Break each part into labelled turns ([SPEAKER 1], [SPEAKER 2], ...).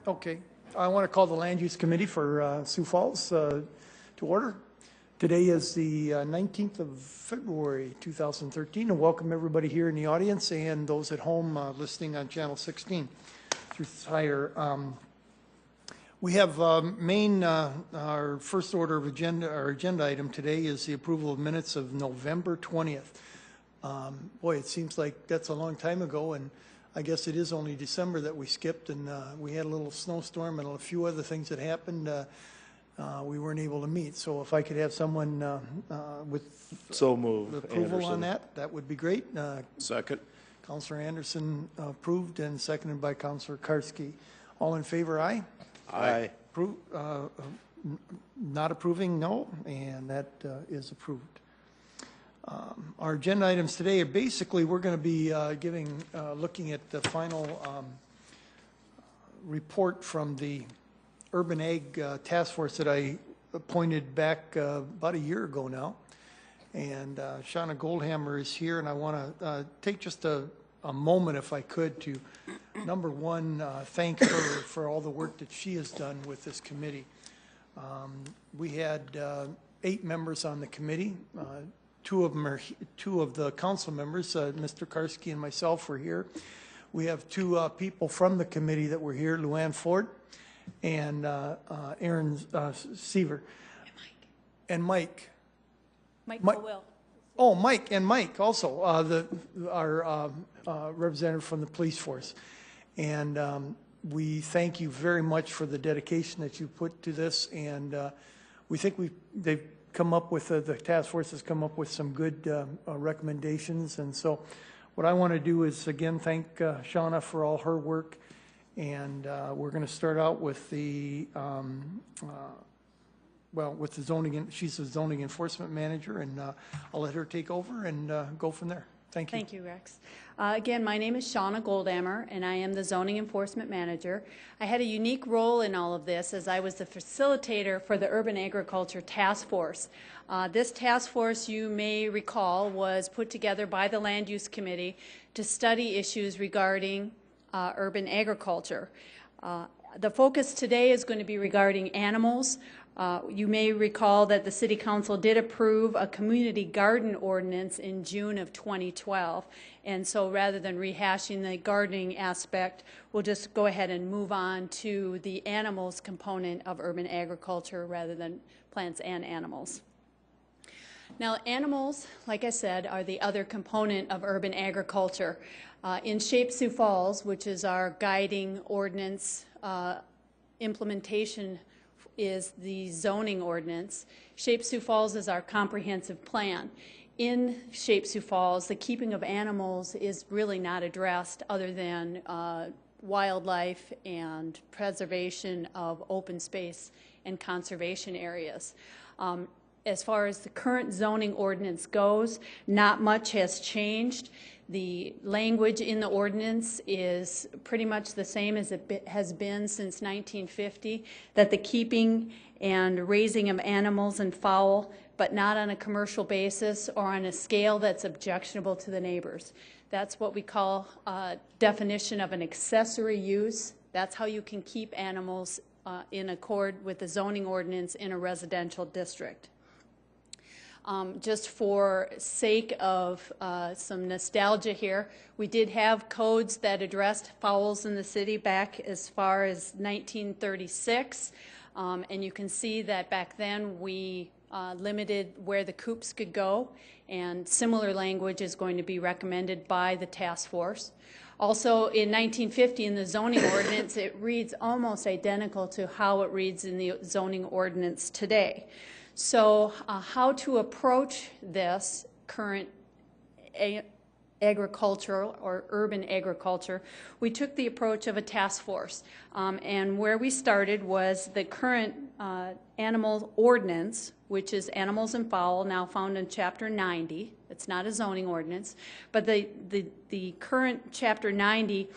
[SPEAKER 1] Okay. I want to call the Land Use Committee for Sioux Falls to order. Today is the 19th of February 2013, and welcome everybody here in the audience and those at home listening on Channel 16 through Sire. We have our first order of agenda, our agenda item today is the approval of minutes of November 20th. Boy, it seems like that's a long time ago, and I guess it is only December that we skipped, and we had a little snowstorm and a few other things that happened. We weren't able to meet. So if I could have someone with approval Anderson. On that, that would be great.
[SPEAKER 2] Second.
[SPEAKER 1] Councillor Anderson approved and seconded by Councillor Karski. All in favor, aye?
[SPEAKER 2] Aye.
[SPEAKER 1] Not approving, no, and that is approved. Our agenda items today are basically we're going to be looking at the final report from the Urban Ag Task Force that I appointed back about a year ago now. And Shauna Goldhammer is here, and I want to take just a moment, if I could, to number one, thank her for all the work that she has done with this committee. We had 8 members on the committee. Two of the council members, Mr. Karski and myself, were here. We have 2 people from the committee that were here, Luann Ford and Aaron Seaver. And Mike.
[SPEAKER 3] Mike Will.
[SPEAKER 1] Oh, Mike also, our representative from the police force. And we thank you very much for the dedication that you put to this. And we think they've come up with, the task force has come up with some good recommendations. And so what I want to do is, again, thank Shauna for all her work. And we're going to start out with the, with the zoning, she's the zoning enforcement manager, and I'll let her take over and go from there. Thank you.
[SPEAKER 3] Thank you, Rex. Again, my name is Shauna Goldhammer, and I am the zoning enforcement manager. I had a unique role in all of this as I was the facilitator for the Urban Agriculture Task Force. This task force, you may recall, was put together by the Land Use Committee to study issues regarding urban agriculture. The focus today is going to be regarding animals. You may recall that the City Council did approve a community garden ordinance in June of 2012. And so rather than rehashing the gardening aspect, we'll just go ahead and move on to the animals component of urban agriculture rather than plants and animals. Now, animals, like I said, are the other component of urban agriculture. In Shape Sioux Falls, which is our guiding ordinance implementation, is the zoning ordinance. Shape Sioux Falls is our comprehensive plan. In Shape Sioux Falls, the keeping of animals is really not addressed other than wildlife and preservation of open space and conservation areas. As far as the current zoning ordinance goes, not much has changed. The language in the ordinance is pretty much the same as it has been since 1950, that the keeping and raising of animals and fowl, but not on a commercial basis or on a scale that's objectionable to the neighbors. That's what we call a definition of an accessory use. That's how you can keep animals in accord with the zoning ordinance in a residential district. Just for sake of some nostalgia here, we did have codes that addressed fowls in the city back as far as 1936, and you can see that back then we limited where the coops could go, and similar language is going to be recommended by the task force. Also, in 1950 in the zoning ordinance, it reads almost identical to how it reads in the zoning ordinance today. So how to approach this current agricultural or urban agriculture, we took the approach of a task force. And where we started was the current animal ordinance, which is animals and fowl, now found in Chapter 90. It's not a zoning ordinance, but the current Chapter 90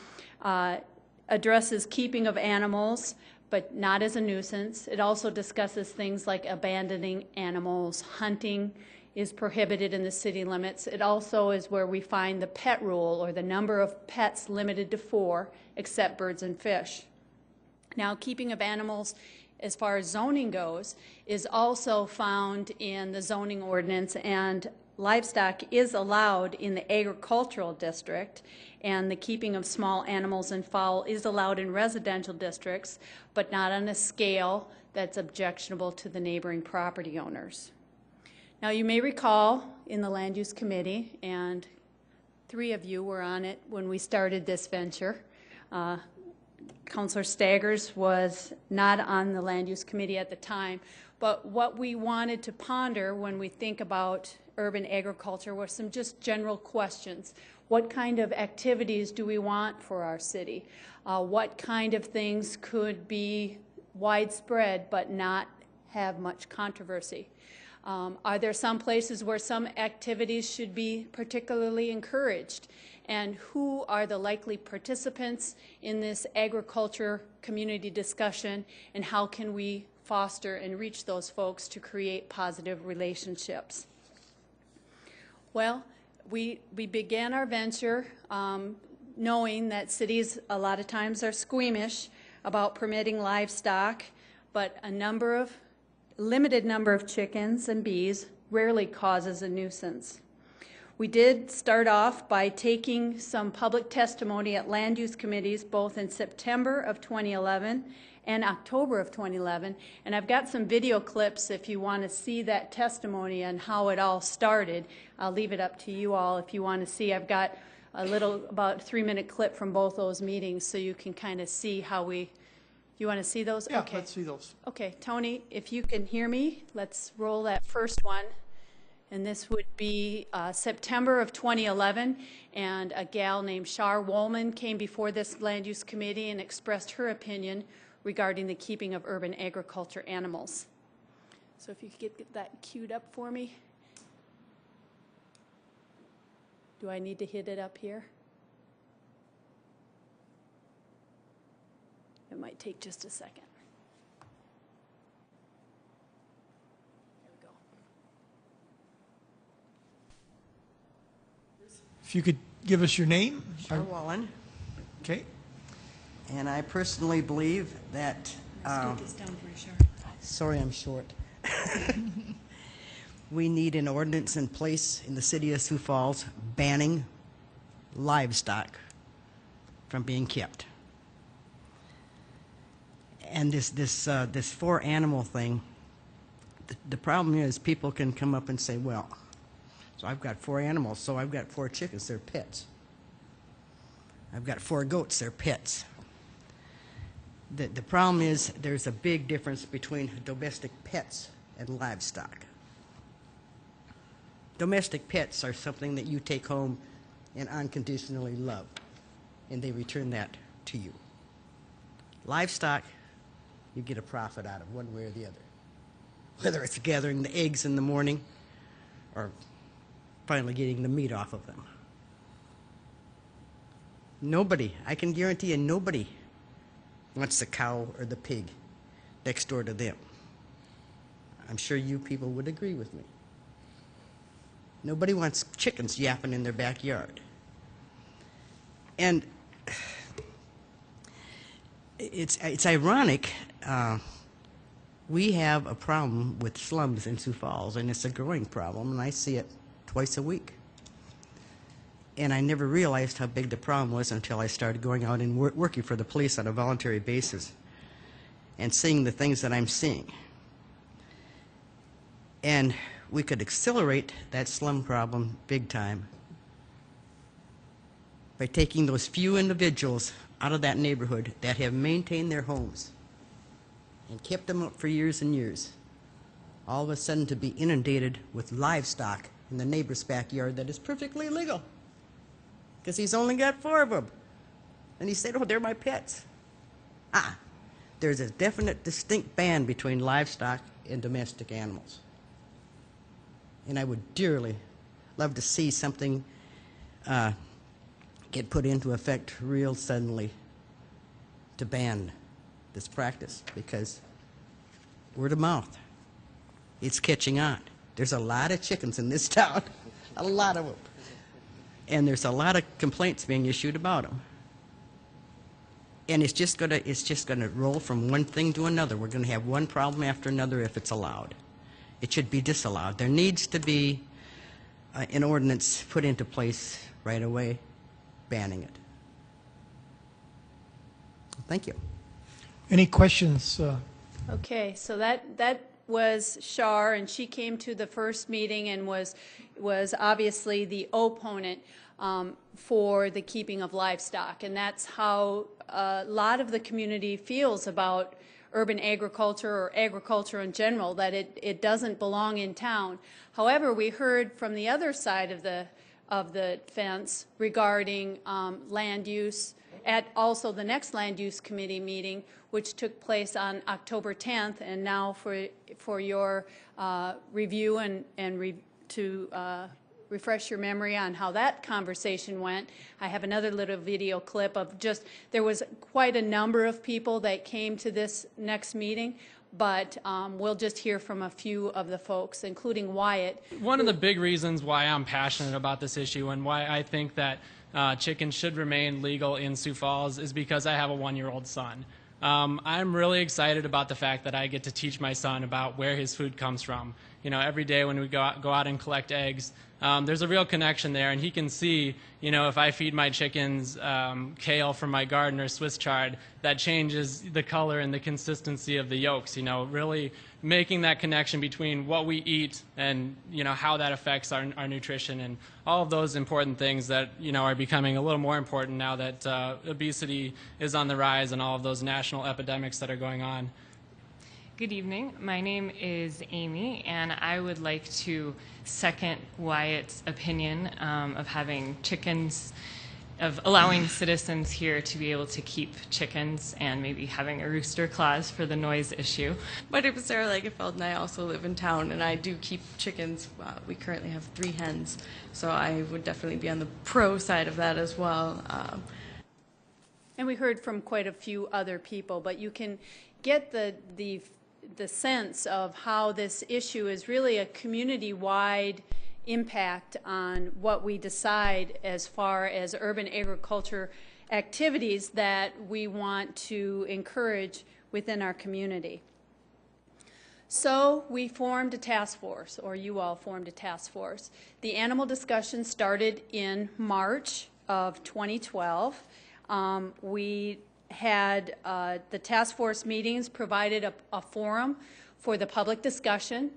[SPEAKER 3] addresses keeping of animals, but not as a nuisance. It also discusses things like abandoning animals, hunting is prohibited in the city limits. It also is where we find the pet rule, or the number of pets limited to 4, except birds and fish. Now, keeping of animals, as far as zoning goes, is also found in the zoning ordinance, and livestock is allowed in the agricultural district, and the keeping of small animals and fowl is allowed in residential districts, but not on a scale that's objectionable to the neighboring property owners. Now, you may recall in the Land Use Committee, and 3 of you were on it when we started this venture. Councilor Staggers was not on the Land Use Committee at the time, but what we wanted to ponder when we think about urban agriculture were some just general questions. What kind of activities do we want for our city? What kind of things could be widespread but not have much controversy? Are there some places where some activities should be particularly encouraged? And who are the likely participants in this agriculture community discussion, and how can we foster and reach those folks to create positive relationships? Well, we began our venture knowing that cities a lot of times are squeamish about permitting livestock, but limited number of chickens and bees rarely causes a nuisance. We did start off by taking some public testimony at land use committees both in September of 2011 and October of 2011, and I've got some video clips if you want to see that testimony and how it all started. I'll leave it up to you all if you want to see. I've got a little, about 3-minute clip from both those meetings so you can kind of see how we. You want to see those?
[SPEAKER 1] Yeah,
[SPEAKER 3] okay.
[SPEAKER 1] let's see those.
[SPEAKER 3] Okay, Tony, if you can hear me, let's roll that first one. And this would be September of 2011, and a gal named Shar Woolman came before this land use committee and expressed her opinion regarding the keeping of urban agriculture animals. So if you could get that queued up for me. Do I need to hit it up here? It might take just a second. There we go.
[SPEAKER 1] If you could give us your name.
[SPEAKER 2] Shar Wallen,
[SPEAKER 1] Okay.
[SPEAKER 2] and I personally believe that,
[SPEAKER 3] Let's get this down for you, Shar.
[SPEAKER 2] sorry I'm short, we need an ordinance in place in the city of Sioux Falls banning livestock from being kept. And this 4 animal thing, the problem is people can come up and say, well, so I've got 4 animals, so I've got 4 chickens, they're pets. I've got 4 goats, they're pets. The problem is there's a big difference between domestic pets and livestock. Domestic pets are something that you take home and unconditionally love, and they return that to you. Livestock, you get a profit out of one way or the other. Whether it's gathering the eggs in the morning or finally getting the meat off of them. Nobody, I can guarantee you, nobody wants the cow or the pig next door to them. I'm sure you people would agree with me. Nobody wants chickens yapping in their backyard. And it's ironic, we have a problem with slums in Sioux Falls, and it's a growing problem, and I see it twice a week. And I never realized how big the problem was until I started going out and working for the police on a voluntary basis and seeing the things that I'm seeing. And we could accelerate that slum problem big time by taking those few individuals out of that neighborhood that have maintained their homes and kept them up for years and years, all of a sudden to be inundated with livestock in the neighbor's backyard that is perfectly legal because he's only got 4 of them. And he said, oh, they're my pets. There's a definite, distinct ban between livestock and domestic animals. And I would dearly love to see something get put into effect real suddenly to ban this practice, because word of mouth, it's catching on. There's a lot of chickens in this town, a lot of them. And there's a lot of complaints being issued about them. And it's just gonna roll from one thing to another. We're gonna have one problem after another if it's allowed. It should be disallowed. There needs to be an ordinance put into place right away banning it. Thank you.
[SPEAKER 1] Any questions?
[SPEAKER 3] Okay, so that was Shar, and she came to the first meeting and was obviously the opponent for the keeping of livestock, and that's how a lot of the community feels about urban agriculture or agriculture in general, that it doesn't belong in town. However, we heard from the other side of the fence regarding land use at also the next land use committee meeting, which took place on October 10th, and now for your review and to refresh your memory on how that conversation went, I have another little video clip of just, there was quite a number of people that came to this next meeting, but we'll just hear from a few of the folks, including Wyatt.
[SPEAKER 4] One of the big reasons why I'm passionate about this issue and why I think that chickens should remain legal in Sioux Falls is because I have a 1-year-old son. I'm really excited about the fact that I get to teach my son about where his food comes from. You know, every day when we go out and collect eggs, there's a real connection there, and he can see, you know, if I feed my chickens kale from my garden or Swiss chard, that changes the color and the consistency of the yolks, you know, really making that connection between what we eat and, you know, how that affects our nutrition and all of those important things that, you know, are becoming a little more important now that obesity is on the rise and all of those national epidemics that are going on.
[SPEAKER 5] Good evening. My name is Amy, and I would like to second Wyatt's opinion of having chickens, of allowing citizens here to be able to keep chickens and maybe having a rooster clause for the noise issue.
[SPEAKER 6] My name is Sarah Lagerfeld, and I also live in town, and I do keep chickens. We currently have 3 hens, so I would definitely be on the pro side of that as well.
[SPEAKER 3] And we heard from quite a few other people, but you can get the sense of how this issue is really a community-wide impact on what we decide as far as urban agriculture activities that we want to encourage within our community. So we formed a task force, or you all formed a task force. The animal discussion started in March of 2012. We had the task force meetings provided a forum for the public discussion.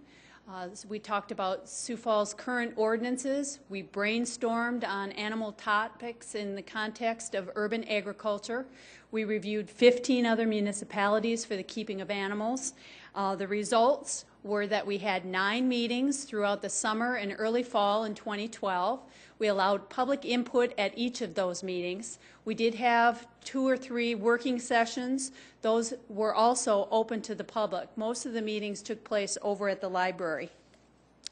[SPEAKER 3] So we talked about Sioux Falls' current ordinances. We brainstormed on animal topics in the context of urban agriculture. We reviewed 15 other municipalities for the keeping of animals. The results were that we had 9 meetings throughout the summer and early fall in 2012. We allowed public input at each of those meetings. We did have 2 or 3 working sessions. Those were also open to the public. Most of the meetings took place over at the library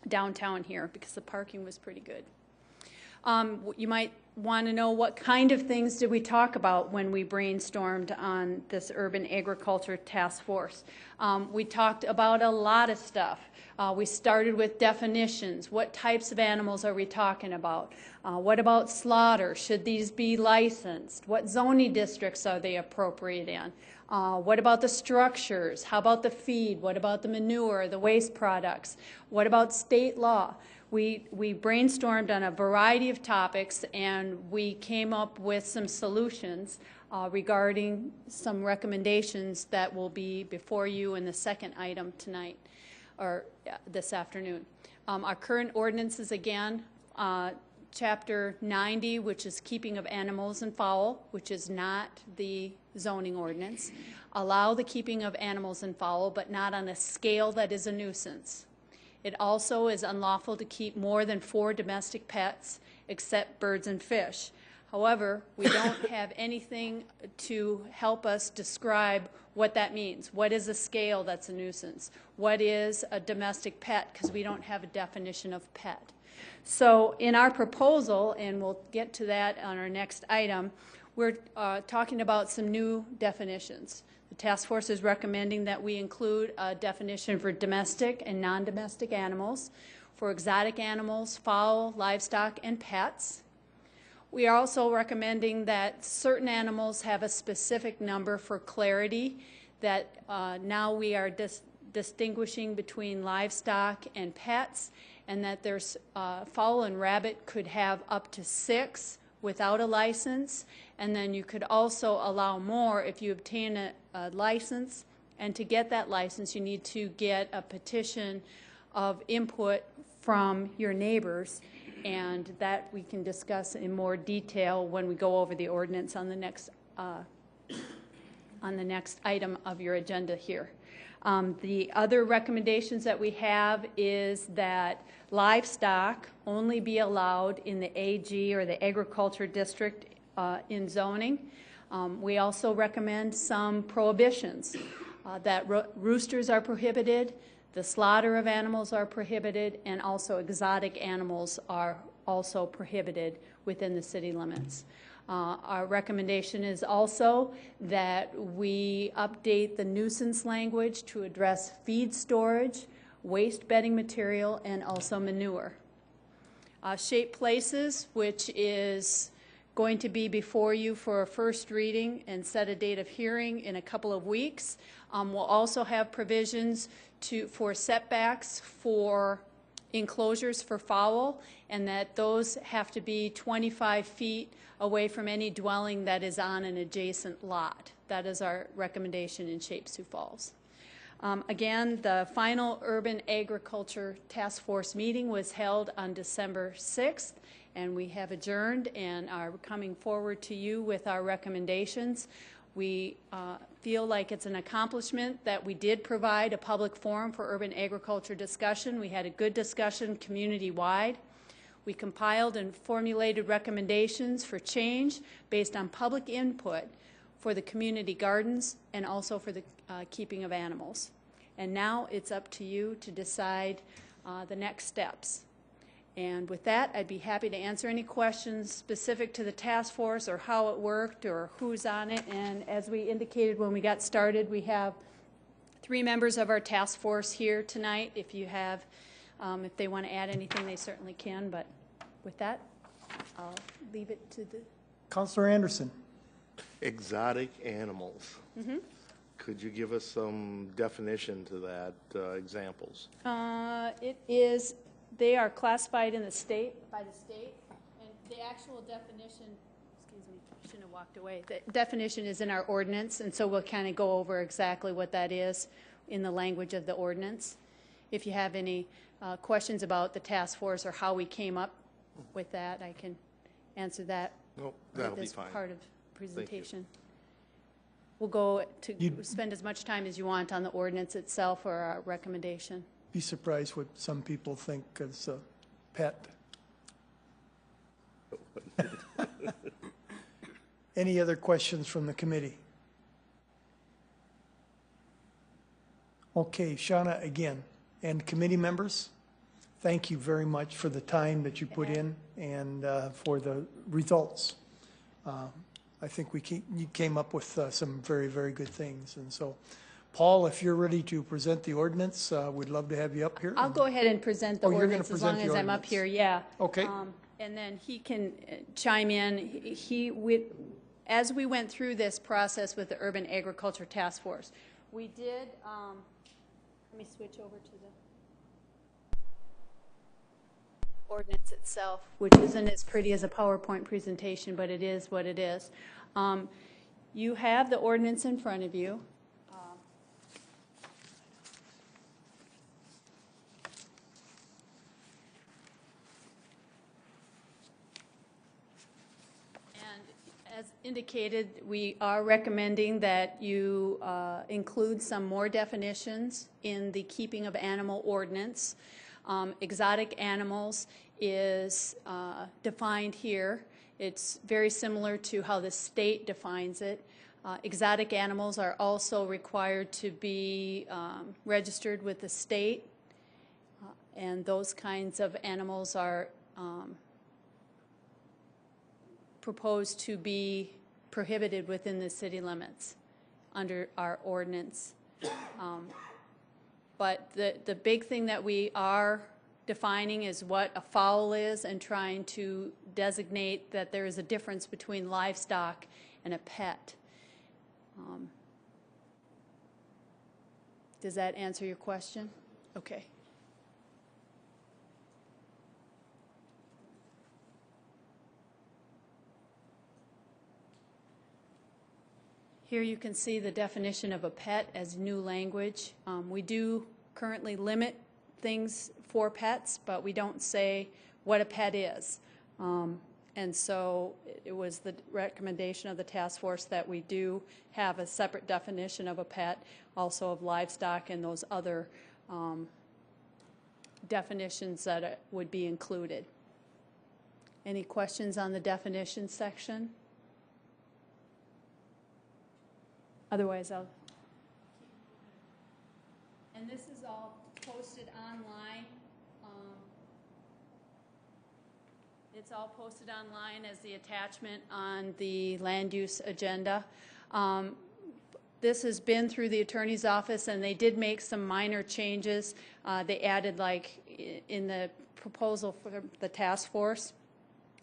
[SPEAKER 3] downtown here because the parking was pretty good. You might want to know what kind of things did we talk about when we brainstormed on this urban agriculture task force. We talked about a lot of stuff. We started with definitions. What types of animals are we talking about? What about slaughter? Should these be licensed? What zoning districts are they appropriate in? What about the structures? How about the feed? What about the manure, the waste products? What about state law? We brainstormed on a variety of topics, and we came up with some solutions regarding some recommendations that will be before you in the second item tonight, or this afternoon. Our current ordinances, again, Chapter 90, which is keeping of animals and fowl, which is not the zoning ordinance, allow the keeping of animals and fowl, but not on a scale that is a nuisance. It also is unlawful to keep more than 4 domestic pets, except birds and fish. However, we don't have anything to help us describe what that means. What is a scale that's a nuisance? What is a domestic pet? Because we don't have a definition of pet. So in our proposal, and we'll get to that on our next item, we're talking about some new definitions. The task force is recommending that we include a definition for domestic and non-domestic animals, for exotic animals, fowl, livestock, and pets. We are also recommending that certain animals have a specific number for clarity, that now we are distinguishing between livestock and pets, and that there's fowl and rabbit could have up to 6 without a license, and then you could also allow more if you obtain a license, and to get that license you need to get a petition of input from your neighbors, and that we can discuss in more detail when we go over the ordinance on the next item of your agenda here. The other recommendations that we have is that livestock only be allowed in the AG or the agriculture district in zoning. We also recommend some prohibitions, that roosters are prohibited, the slaughter of animals are prohibited, and also exotic animals are also prohibited within the city limits. Our recommendation is also that we update the nuisance language to address feed storage, waste bedding material, and also manure. Shape Places, which is going to be before you for a first reading and set a date of hearing in a couple of weeks. We'll also have provisions for setbacks for enclosures for fowl, and that those have to be 25 feet away from any dwelling that is on an adjacent lot. That is our recommendation in Shape Sioux Falls. Again, the final Urban Agriculture Task Force meeting was held on December 6th, and we have adjourned and are coming forward to you with our recommendations. We feel like it's an accomplishment that we did provide a public forum for urban agriculture discussion. We had a good discussion community-wide. We compiled and formulated recommendations for change based on public input for the community gardens and also for the keeping of animals. And now it's up to you to decide the next steps. And with that, I'd be happy to answer any questions specific to the task force or how it worked or who's on it. And as we indicated when we got started, we have 3 members of our task force here tonight. If you have, if they want to add anything, they certainly can. But with that, I'll leave it to the...
[SPEAKER 1] Councilor Anderson.
[SPEAKER 7] Exotic animals. Mm-hmm. Could you give us some definition to that, examples?
[SPEAKER 3] It is... They are classified in the state, by the state, and the actual definition, excuse me, I shouldn't have walked away. The definition is in our ordinance, and so we'll kind of go over exactly what that is in the language of the ordinance. If you have any questions about the task force or how we came up with that, I can answer that.
[SPEAKER 7] No, that'll be fine.
[SPEAKER 3] This part of the presentation. We'll go to spend as much time as you want on the ordinance itself or our recommendation.
[SPEAKER 1] Be surprised what some people think as a pet. Any other questions from the committee? Okay, Shauna, again, and committee members, thank you very much for the time that you put in and for the results. I think you came up with some very, very good things, and so Paul, if you're ready to present the ordinance, we'd love to have you up here.
[SPEAKER 3] I'll go ahead and present the ordinance as long as I'm up here, yeah.
[SPEAKER 1] Okay.
[SPEAKER 3] And then he can chime in. As we went through this process with the Urban Agriculture Task Force, we did, let me switch over to the ordinance itself, which isn't as pretty as a PowerPoint presentation, but it is what it is. You have the ordinance in front of you. As indicated, we are recommending that you include some more definitions in the keeping of animal ordinance. Exotic animals is defined here. It's very similar to how the state defines it. Exotic animals are also required to be registered with the state, and those kinds of animals are proposed to be prohibited within the city limits under our ordinance. But the big thing that we are defining is what a fowl is and trying to designate that there is a difference between livestock and a pet. Does that answer your question? Okay. Here you can see the definition of a pet as new language. We do currently limit things for pets, but we don't say what a pet is. And so it was the recommendation of the task force that we do have a separate definition of a pet, also of livestock and those other definitions that would be included. Any questions on the definition section? Otherwise, I'll. And this is all posted online. It's all posted online as the attachment on the land use agenda. This has been through the attorney's office, and they did make some minor changes. They added, like in the proposal for the task force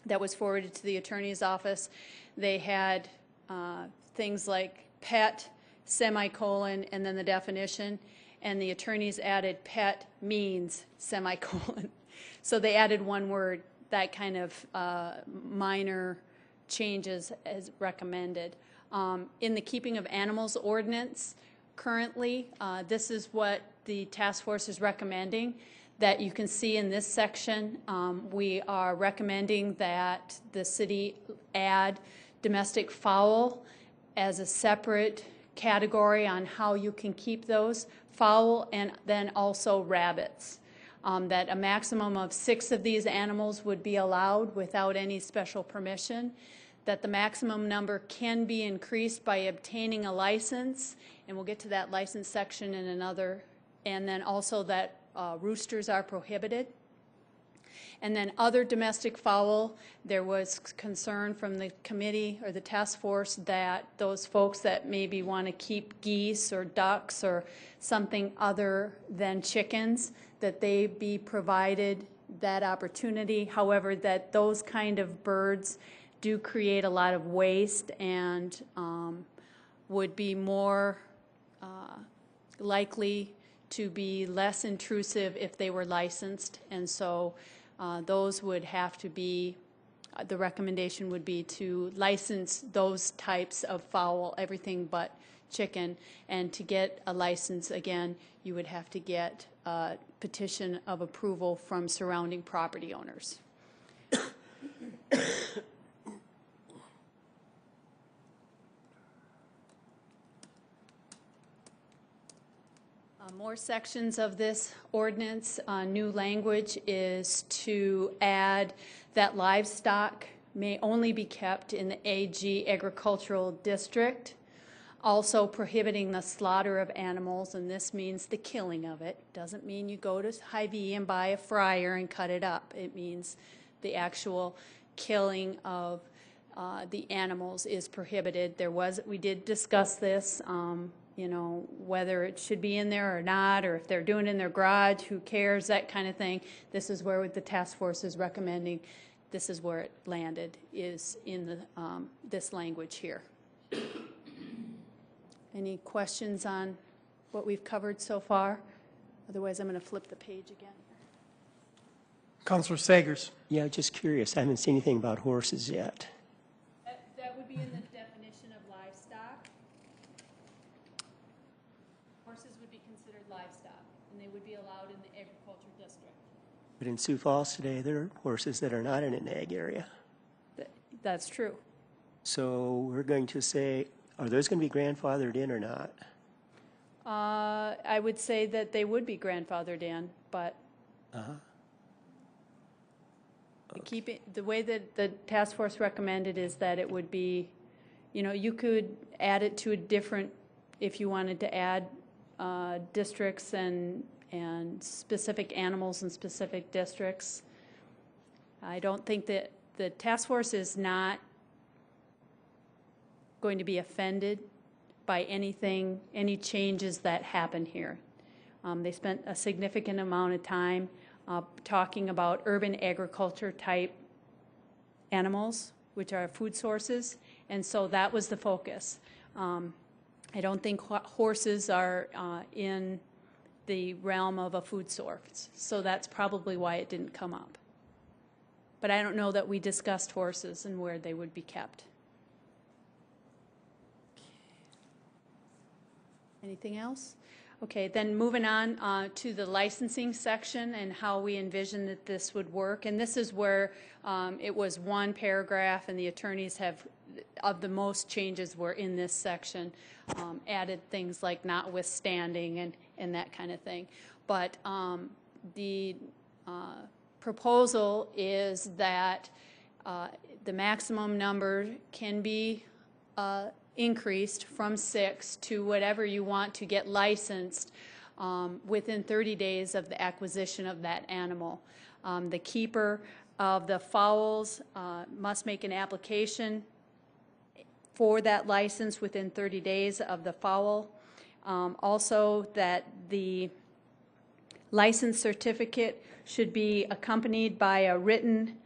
[SPEAKER 3] that was forwarded to the attorney's office, they had things like pet, semicolon, and then the definition, and the attorneys added pet means, semicolon. So they added one word, that kind of minor changes as recommended. In the keeping of animals ordinance, currently, this is what the task force is recommending, that you can see in this section. We are recommending that the city add domestic fowl as a separate category on how you can keep those fowl, and then also rabbits. That a maximum of 6 of these animals would be allowed without any special permission, that the maximum number can be increased by obtaining a license, and we'll get to that license section in another, and then also that roosters are prohibited. And then other domestic fowl, there was concern from the committee or the task force that those folks that maybe want to keep geese or ducks or something other than chickens, that they be provided that opportunity. However, that those kind of birds do create a lot of waste and would be more likely to be less intrusive if they were licensed. And so those would have to be, the recommendation would be to license those types of fowl, everything but chicken. And to get a license, again, you would have to get a petition of approval from surrounding property owners. More sections of this ordinance. New language is to add that livestock may only be kept in the AG agricultural district, also prohibiting the slaughter of animals, and this means the killing of it. Doesn't mean you go to Hy-Vee and buy a fryer and cut it up. It means the actual killing of the animals is prohibited. We did discuss this. You know, whether it should be in there or not, or if they're doing it in their garage, who cares, that kind of thing. This is where the task force is recommending. This is where it landed, is in the, this language here. Any questions on what we've covered so far? Otherwise, I'm going to flip the page again.
[SPEAKER 1] Councilor Sagers.
[SPEAKER 8] Yeah, just curious. I haven't seen anything about horses yet.
[SPEAKER 3] That would be in the definition of livestock. Horses would be considered livestock, and they would be allowed in the agriculture district.
[SPEAKER 8] But in Sioux Falls today, there are horses that are not in an ag area.
[SPEAKER 3] That's true.
[SPEAKER 8] So we're going to say, are those going to be grandfathered in or not?
[SPEAKER 3] I would say that they would be grandfathered in, but the way that the task force recommended is that it would be, you know, you could add it to a different, if you wanted to add districts and specific animals in specific districts. I don't think that the task force is not going to be offended by anything, any changes that happen here. They spent a significant amount of time talking about urban agriculture type animals, which are food sources, and so that was the focus. I don't think horses are in the realm of a food source, so that's probably why it didn't come up. But I don't know that we discussed horses and where they would be kept. Anything else? Okay, then moving on to the licensing section and how we envision that this would work. And this is where it was one paragraph, and the attorneys have, of the most changes were in this section, added things like notwithstanding and that kind of thing. But the proposal is that the maximum number can be increased from 6 to whatever you want to get licensed within 30 days of the acquisition of that animal. The keeper of the fowls must make an application for that license within 30 days of the fowl. Also, that the license certificate should be accompanied by a written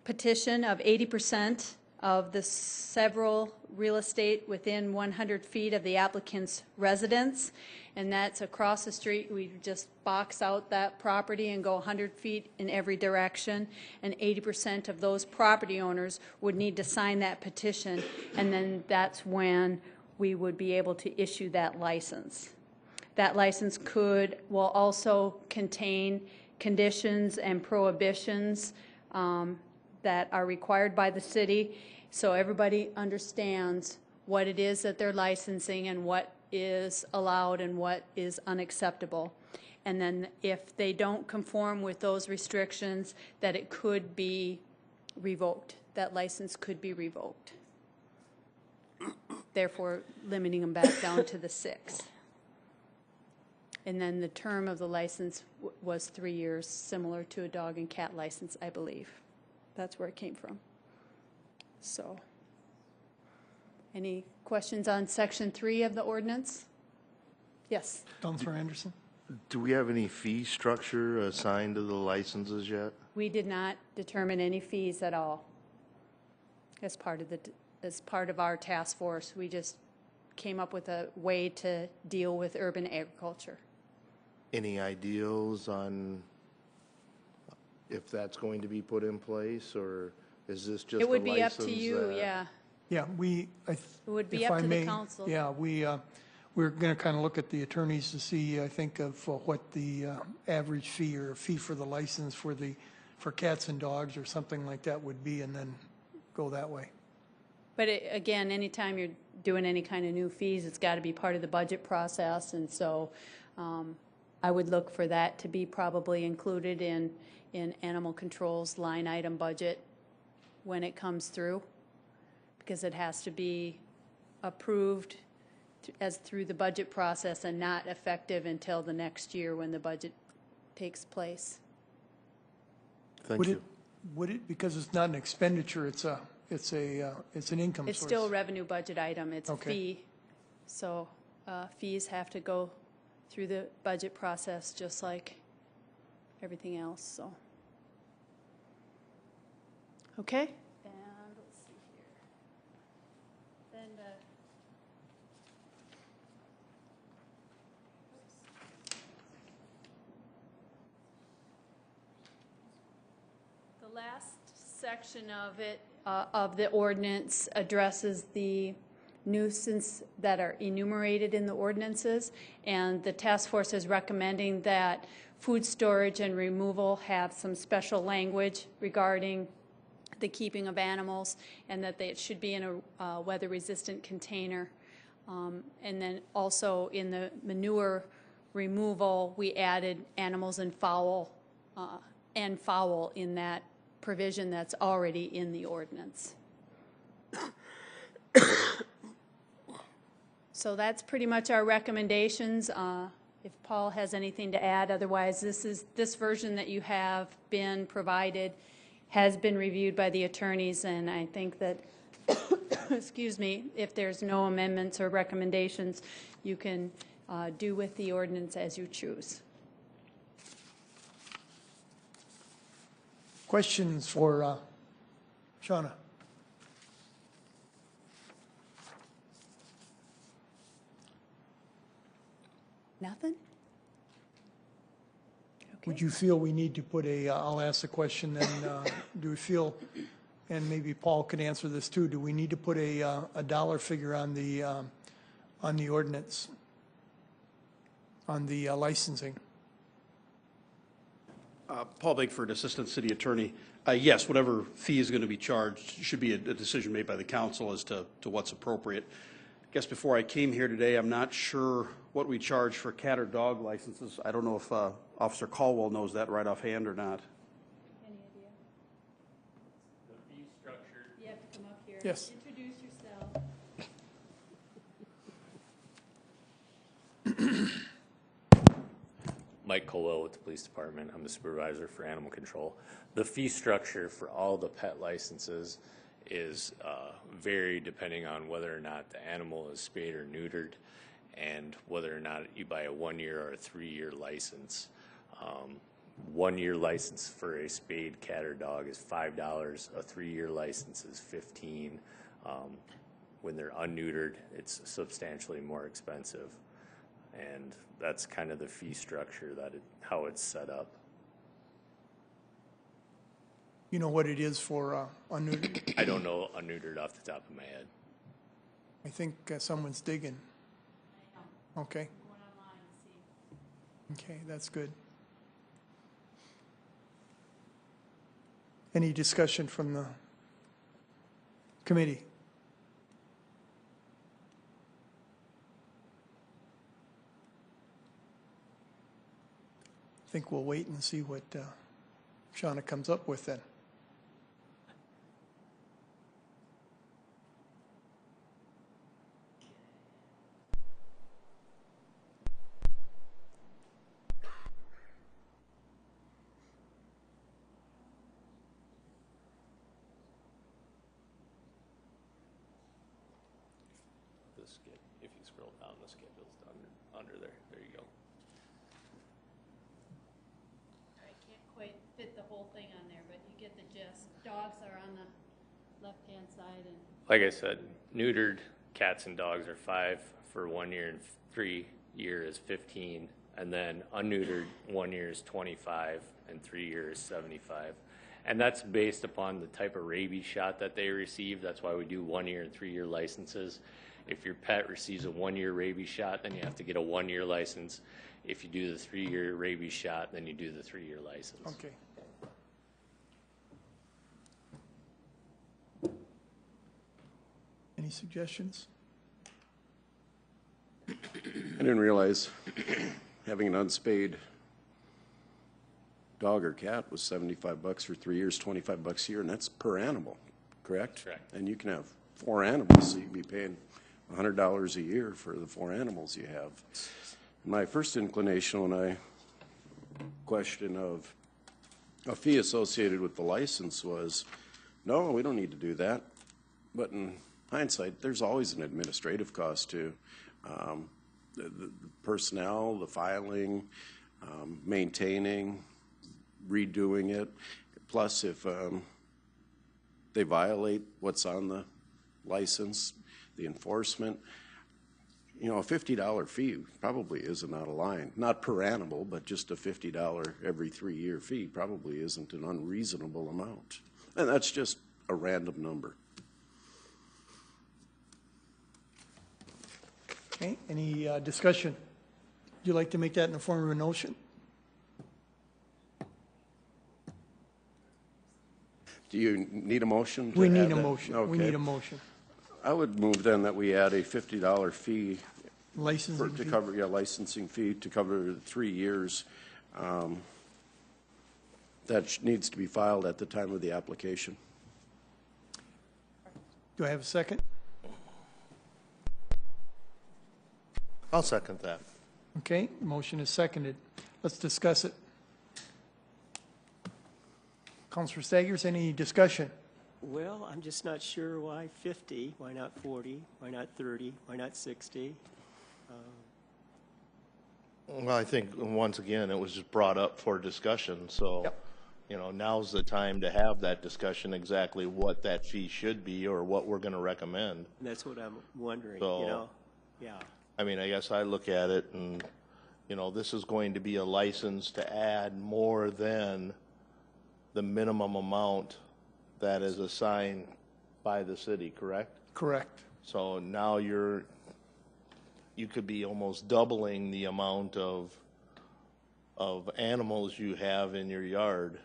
[SPEAKER 3] petition of 80% of the several real estate within 100 feet of the applicant's residence, and that's across the street. We just box out that property and go 100 feet in every direction, and 80% of those property owners would need to sign that petition, and then that's when we would be able to issue that license. That license will also contain conditions and prohibitions that are required by the city, so everybody understands what it is that they're licensing and what is allowed and what is unacceptable. And then if they don't conform with those restrictions, that it could be revoked. That license could be revoked. Therefore, limiting them back down to the 6. And then the term of the license was 3 years, similar to a dog and cat license, I believe. That's where it came from. So, any questions on Section 3 of the ordinance? Yes.
[SPEAKER 1] Counselor Anderson?
[SPEAKER 7] Do we have any fee structure assigned to the licenses yet?
[SPEAKER 3] We did not determine any fees at all as part of our task force. We just came up with a way to deal with urban agriculture.
[SPEAKER 7] Any ideals on if that's going to be put in place, or is this just
[SPEAKER 3] It would
[SPEAKER 7] a
[SPEAKER 3] be up
[SPEAKER 7] license
[SPEAKER 3] to you,
[SPEAKER 7] that-
[SPEAKER 3] yeah.
[SPEAKER 1] Yeah,
[SPEAKER 3] It would be
[SPEAKER 1] if
[SPEAKER 3] up
[SPEAKER 1] I
[SPEAKER 3] to
[SPEAKER 1] may,
[SPEAKER 3] the council.
[SPEAKER 1] Yeah, we're going to kind of look at the attorneys to see, I think, of what the average fee or fee for the license for cats and dogs or something like that would be, and then go that way.
[SPEAKER 3] But again, anytime you're doing any kind of new fees, it's got to be part of the budget process, and so I would look for that to be probably included in animal control's line item budget when it comes through, because it has to be approved through the budget process and not effective until the next year when the budget takes place.
[SPEAKER 7] Thank you.
[SPEAKER 1] Would it, because it's not an expenditure, it's an income source?
[SPEAKER 3] It's still a revenue budget item. It's a
[SPEAKER 1] Okay.
[SPEAKER 3] fee. So fees have to go through the budget process just like everything else. So, okay. And let's see here. Then the last section of it, of the ordinance, addresses the nuisance that are enumerated in the ordinances, and the task force is recommending that food storage and removal have some special language regarding the keeping of animals, and that it should be in a weather-resistant container. And then also in the manure removal, we added animals and fowl in that provision that's already in the ordinance. So that's pretty much our recommendations. If Paul has anything to add, otherwise this version that you have been provided has been reviewed by the attorneys, and I think that, excuse me, if there's no amendments or recommendations, you can do with the ordinance as you choose.
[SPEAKER 1] Questions for Shauna?
[SPEAKER 3] Nothing?
[SPEAKER 1] Would you feel we need to put a, I'll ask the question then, do we feel, and maybe Paul could answer this too, do we need to put a dollar figure on the ordinance, on the licensing?
[SPEAKER 9] Paul Bigford, Assistant City Attorney. Yes, whatever fee is going to be charged should be a decision made by the council as to what's appropriate. I guess before I came here today, I'm not sure what we charge for cat or dog licenses. I don't know if Officer Caldwell knows that right offhand or not.
[SPEAKER 3] Any idea?
[SPEAKER 4] The fee structure.
[SPEAKER 3] You have to come up here.
[SPEAKER 1] Yes.
[SPEAKER 3] Introduce yourself.
[SPEAKER 10] Mike Colwell with the police department. I'm the supervisor for animal control. The fee structure for all the pet licenses is varied depending on whether or not the animal is spayed or neutered and whether or not you buy a 1-year or a 3-year license. 1-year license for a spayed cat or dog is $5. A 3-year license is $15. When they're unneutered, it's substantially more expensive. And that's kind of the fee structure, how it's set up.
[SPEAKER 1] You know what it is for unneutered?
[SPEAKER 10] I don't know unneutered off the top of my head.
[SPEAKER 1] I think someone's digging. Okay. Okay, that's good. Any discussion from the committee? I think we'll wait and see what Shauna comes up with then.
[SPEAKER 10] If you scroll down, the schedule's under there. There you go.
[SPEAKER 3] I can't quite fit the whole thing on there, but you get the gist. Dogs are on the left-hand side, and
[SPEAKER 10] Like I said, neutered cats and dogs are $5 for 1 year, and 3 year is $15, and then unneutered 1 year is $25, and 3 years is $75. And that's based upon the type of rabies shot that they receive. That's why we do 1 year and 3 year licenses. If your pet receives a 1 year rabies shot, then you have to get a 1 year license. If you do the 3 year rabies shot, then you do the 3 year license.
[SPEAKER 1] Okay. Any suggestions?
[SPEAKER 9] I didn't realize having an unspayed dog or cat was $75 for 3 years, $25 a year, and that's per animal, correct?
[SPEAKER 10] Correct.
[SPEAKER 9] And you can have 4 animals, so you'd be paying $100 a year for the 4 animals you have. My first inclination when I question of a fee associated with the license was, no, we don't need to do that. But in hindsight, there's always an administrative cost to the personnel, the filing, maintaining, redoing it. Plus, if they violate what's on the license, the enforcement, you know, a $50 fee probably isn't out of line. Not per animal, but just a $50 every 3 year fee probably isn't an unreasonable amount. And that's just a random number.
[SPEAKER 1] Okay, any discussion? Would you like to make that in the form of a motion?
[SPEAKER 9] Do you need a motion?
[SPEAKER 1] We
[SPEAKER 9] to
[SPEAKER 1] need
[SPEAKER 9] add
[SPEAKER 1] a
[SPEAKER 9] that?
[SPEAKER 1] motion.
[SPEAKER 9] Okay.
[SPEAKER 1] We need a motion.
[SPEAKER 9] I would move then that we add a $50 fee
[SPEAKER 1] Licensing
[SPEAKER 9] to
[SPEAKER 1] fee.
[SPEAKER 9] cover, licensing fee to cover 3 years. That needs to be filed at the time of the application.
[SPEAKER 1] Do I have a second?
[SPEAKER 7] I'll second that.
[SPEAKER 1] Okay, motion is seconded. Let's discuss it. Councilor Staggers, any discussion?
[SPEAKER 8] Well, I'm just not sure why 50, why not 40, why not 30, why not 60?
[SPEAKER 7] Well, I think, once again, it was just brought up for discussion, so,
[SPEAKER 1] Yep.
[SPEAKER 7] you know, now's the time to have that discussion, exactly what that fee should be or what we're gonna recommend.
[SPEAKER 8] And that's what I'm wondering,
[SPEAKER 7] So-
[SPEAKER 8] you know? Yeah.
[SPEAKER 7] I mean, I guess I look at it and, you know, this is going to be a license to add more than the minimum amount that is assigned by the city, correct?
[SPEAKER 1] Correct.
[SPEAKER 7] So now you could be almost doubling the amount of animals you have in your yard.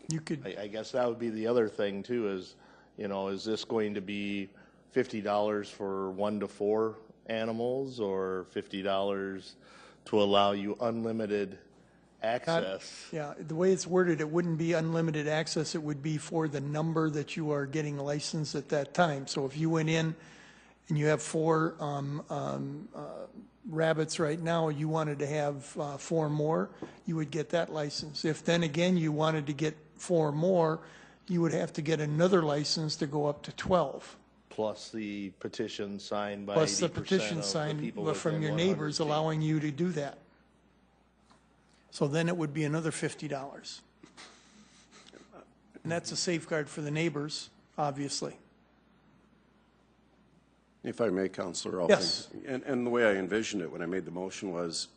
[SPEAKER 1] You could,
[SPEAKER 7] I guess that would be the other thing too, is, you know, is this going to be $50 for 1 to 4 animals, or $50 to allow you unlimited access?
[SPEAKER 1] yeah, the way it's worded, it wouldn't be unlimited access, it would be for the number that you are getting licensed at that time. So if you went in and you have 4 rabbits right now, you wanted to have 4 more, you would get that license. If then again you wanted to get 4 more, you would have to get another license to go up to 12.
[SPEAKER 7] Plus the petition signed by 80%
[SPEAKER 1] Plus the petition
[SPEAKER 7] of the
[SPEAKER 1] signed
[SPEAKER 7] people
[SPEAKER 1] from
[SPEAKER 7] within
[SPEAKER 1] your
[SPEAKER 7] 100
[SPEAKER 1] neighbors
[SPEAKER 7] feet.
[SPEAKER 1] allowing you to do that. So then it would be another $50. And that's a safeguard for the neighbors, obviously.
[SPEAKER 9] If I may, Counselor Alton.
[SPEAKER 1] Yes.
[SPEAKER 9] And the way I envisioned it when I made the motion was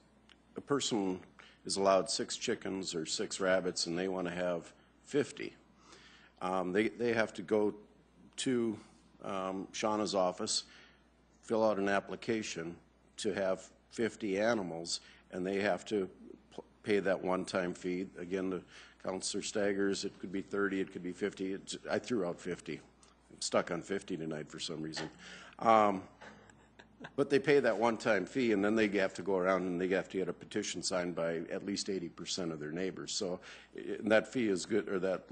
[SPEAKER 9] a person is allowed 6 chickens or 6 rabbits and they want to have 50. They have to go to Shauna's office, fill out an application to have 50 animals, and they have to pay that one-time fee. Again, the Counselor staggers, it could be 30, it could be 50. I threw out 50. I'm stuck on 50 tonight for some reason. But they pay that one-time fee, and then they have to go around and they have to get a petition signed by at least 80% of their neighbors. So and that fee is good, or that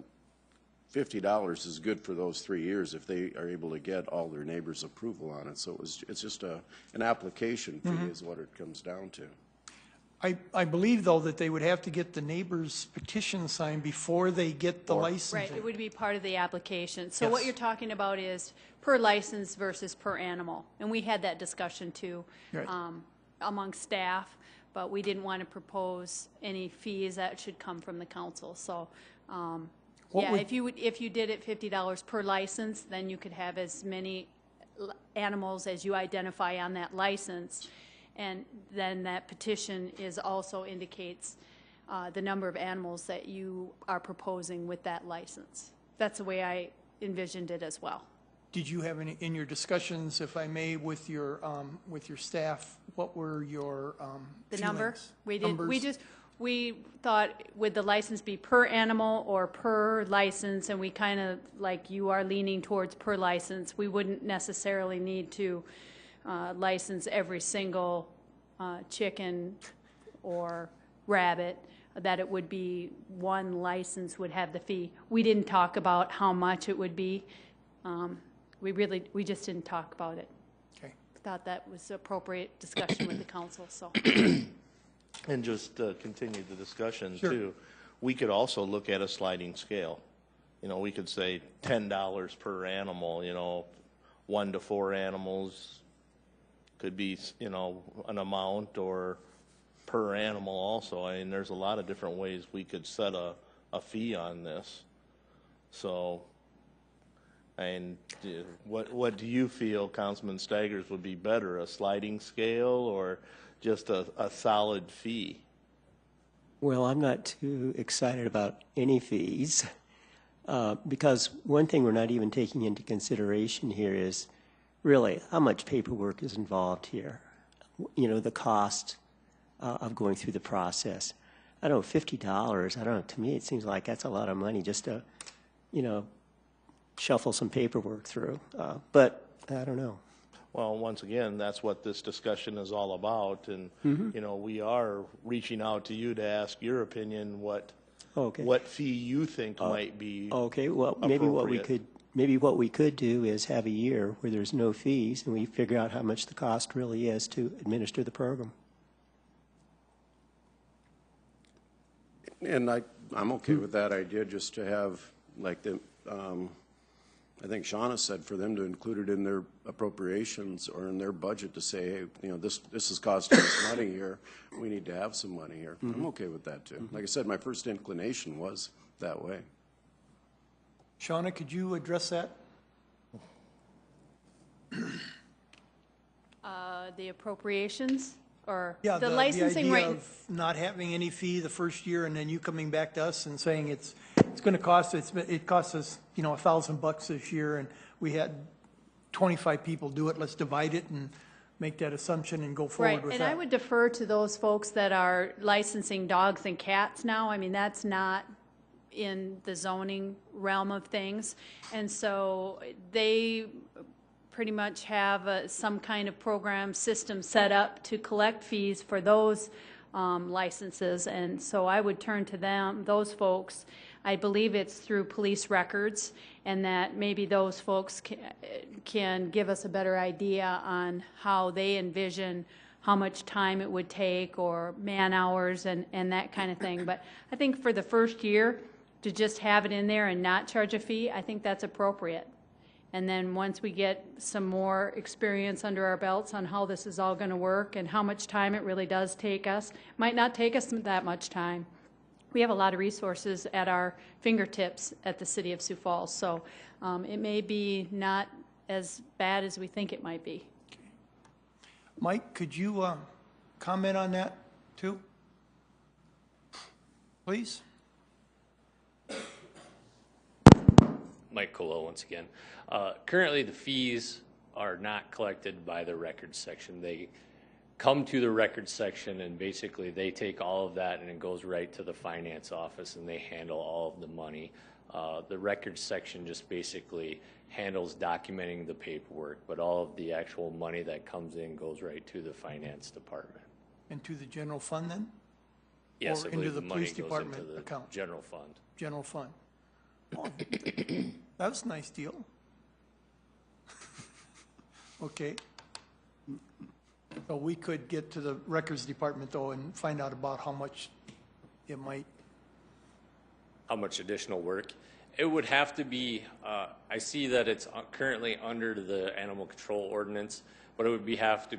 [SPEAKER 9] $50 is good for those 3 years if they are able to get all their neighbors' approval on it. So it's just an application fee is what it comes down to.
[SPEAKER 1] I believe, though, that they would have to get the neighbor's petition signed before they get the license.
[SPEAKER 3] Right, it would be part of the application. So what
[SPEAKER 1] Yes.
[SPEAKER 3] you're talking about is per license versus per animal. And we had that discussion too
[SPEAKER 1] Right.
[SPEAKER 3] among staff, but we didn't want to propose any fees that should come from the council. So,
[SPEAKER 1] What
[SPEAKER 3] yeah,
[SPEAKER 1] would-
[SPEAKER 3] if you did it $50 per license, then you could have as many animals as you identify on that license. And then that petition is also indicates the number of animals that you are proposing with that license. That's the way I envisioned it as well.
[SPEAKER 1] Did you have any, in your discussions, if I may, with your staff, what were your
[SPEAKER 3] The number?
[SPEAKER 1] feelings?
[SPEAKER 3] We did,
[SPEAKER 1] Numbers?
[SPEAKER 3] we thought, would the license be per animal or per license? And we kind of, like you are leaning towards per license. We wouldn't necessarily need to license every single chicken or rabbit, that it would be one license would have the fee. We didn't talk about how much it would be. We just didn't talk about it.
[SPEAKER 1] Okay.
[SPEAKER 3] Thought that was appropriate discussion with the council, so.
[SPEAKER 7] And just continue the discussion
[SPEAKER 1] Sure.
[SPEAKER 7] too, we could also look at a sliding scale. You know, we could say $10 per animal, you know, 1 to 4 animals could be, you know, an amount, or per animal also. I mean, there's a lot of different ways we could set a fee on this. So, and what do you feel, Councilman Staggers, would be better, a sliding scale or just a solid fee?
[SPEAKER 8] Well, I'm not too excited about any fees, because one thing we're not even taking into consideration here is really how much paperwork is involved here. You know, the cost of going through the process. I don't know, $50, I don't know, to me it seems like that's a lot of money just to, you know, shuffle some paperwork through. But I don't know.
[SPEAKER 7] Well, once again, that's what this discussion is all about, and, you know, we are reaching out to you to ask your opinion, what fee you think might be
[SPEAKER 8] Okay, well,
[SPEAKER 7] appropriate.
[SPEAKER 8] maybe what we could do is have a year where there's no fees and we figure out how much the cost really is to administer the program.
[SPEAKER 9] And I'm okay with that idea, just to have like the I think Shauna said for them to include it in their appropriations or in their budget to say, hey, you know, this is costing us money here. We need to have some money here. I'm okay with that too. Like I said, my first inclination was that way.
[SPEAKER 1] Shauna, could you address that?
[SPEAKER 3] The appropriations or
[SPEAKER 1] Yeah,
[SPEAKER 3] the licensing
[SPEAKER 1] idea
[SPEAKER 3] rate?
[SPEAKER 1] of not having any fee the first year and then you coming back to us and saying it's going to cost, it cost us, you know, $1,000 this year and we had 25 people do it. Let's divide it and make that assumption and go forward
[SPEAKER 3] Right,
[SPEAKER 1] with
[SPEAKER 3] and
[SPEAKER 1] that.
[SPEAKER 3] I would defer to those folks that are licensing dogs and cats now. I mean, that's not in the zoning realm of things. And so they pretty much have some kind of program system set up to collect fees for those licenses. And so I would turn to them, those folks. I believe it's through police records, and that maybe those folks can give us a better idea on how they envision how much time it would take or man hours and that kind of thing. But I think for the first year, to just have it in there and not charge a fee, I think that's appropriate. And then once we get some more experience under our belts on how this is all going to work and how much time it really does take us, might not take us that much time. We have a lot of resources at our fingertips at the City of Sioux Falls, so it may be not as bad as we think it might be.
[SPEAKER 1] Mike, could you comment on that too? Please?
[SPEAKER 10] Mike Colo once again. Currently, the fees are not collected by the records section. They come to the records section and basically they take all of that and it goes right to the finance office and they handle all of the money. The records section just basically handles documenting the paperwork, but all of the actual money that comes in goes right to the finance department.
[SPEAKER 1] And to the general fund then?
[SPEAKER 10] Yes,
[SPEAKER 1] Or
[SPEAKER 10] I
[SPEAKER 1] into
[SPEAKER 10] believe
[SPEAKER 1] the
[SPEAKER 10] money
[SPEAKER 1] police
[SPEAKER 10] goes
[SPEAKER 1] department
[SPEAKER 10] into the
[SPEAKER 1] account?
[SPEAKER 10] general fund.
[SPEAKER 1] General fund. Oh, that was a nice deal. Okay. So we could get to the records department though and find out about how much it might.
[SPEAKER 10] How much additional work? It would have to be, I see that it's currently under the animal control ordinance, but it would have to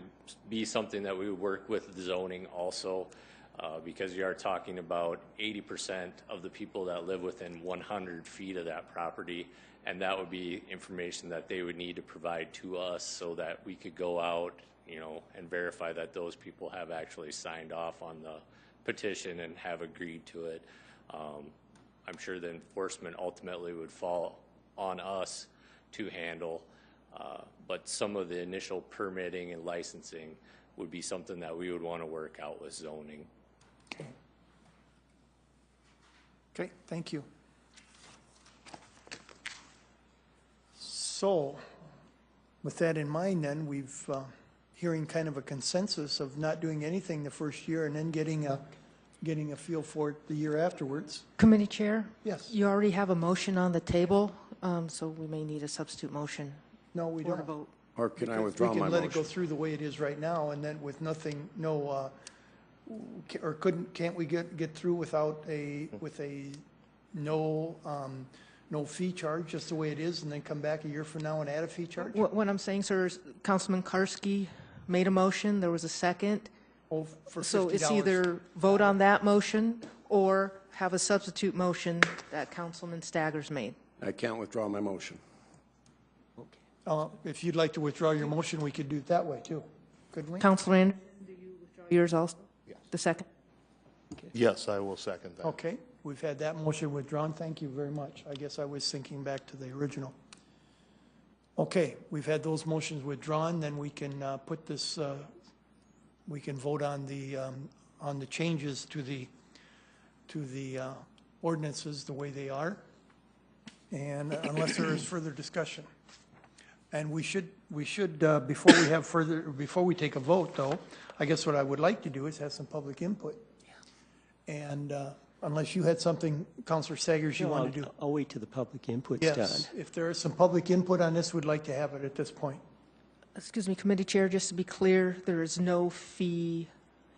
[SPEAKER 10] be something that we would work with zoning also, because you are talking about 80% of the people that live within 100 feet of that property, and that would be information that they would need to provide to us so that we could go out, you know, and verify that those people have actually signed off on the petition and have agreed to it. I'm sure the enforcement ultimately would fall on us to handle, but some of the initial permitting and licensing would be something that we would want to work out with zoning.
[SPEAKER 1] Okay. Okay, thank you. So, with that in mind then, we've hearing kind of a consensus of not doing anything the first year and then getting a feel for it the year afterwards.
[SPEAKER 11] Committee Chair?
[SPEAKER 1] Yes.
[SPEAKER 11] You already have a motion on the table, so we may need a substitute motion.
[SPEAKER 1] No, we
[SPEAKER 11] or a
[SPEAKER 1] don't.
[SPEAKER 11] vote.
[SPEAKER 9] Or can I
[SPEAKER 1] Because
[SPEAKER 9] withdraw my
[SPEAKER 1] We can let it go
[SPEAKER 9] motion?
[SPEAKER 1] through the way it is right now, and then with nothing, or can't we get through without with a no fee charge, just the way it is, and then come back a year from now and add a fee charge?
[SPEAKER 11] What I'm saying, sir, is Councilman Karski made a motion, there was a second.
[SPEAKER 1] Oh, for $50.
[SPEAKER 11] So it's either vote on that motion or have a substitute motion that Councilman Staggers made.
[SPEAKER 9] I can't withdraw my motion.
[SPEAKER 1] If you'd like to withdraw your motion, we could do it that way too, couldn't we?
[SPEAKER 11] Councilor Anderson, do you withdraw yours also?
[SPEAKER 7] Yes.
[SPEAKER 11] The second?
[SPEAKER 7] Yes, I will second that.
[SPEAKER 1] Okay, we've had that motion withdrawn. Thank you very much. I guess I was thinking back to the original. Okay, we've had those motions withdrawn, then we can put this, we can vote on the changes to the ordinances the way they are, and unless there is further discussion. And we should before we take a vote though, I guess what I would like to do is have some public input. And unless you had something, Councilor Staggers, you
[SPEAKER 8] No,
[SPEAKER 1] want to do?
[SPEAKER 8] I'll wait till the public input's done.
[SPEAKER 1] Yes, if there is some public input on this, we'd like to have it at this point.
[SPEAKER 11] Excuse me, Committee Chair, just to be clear, there is no fee,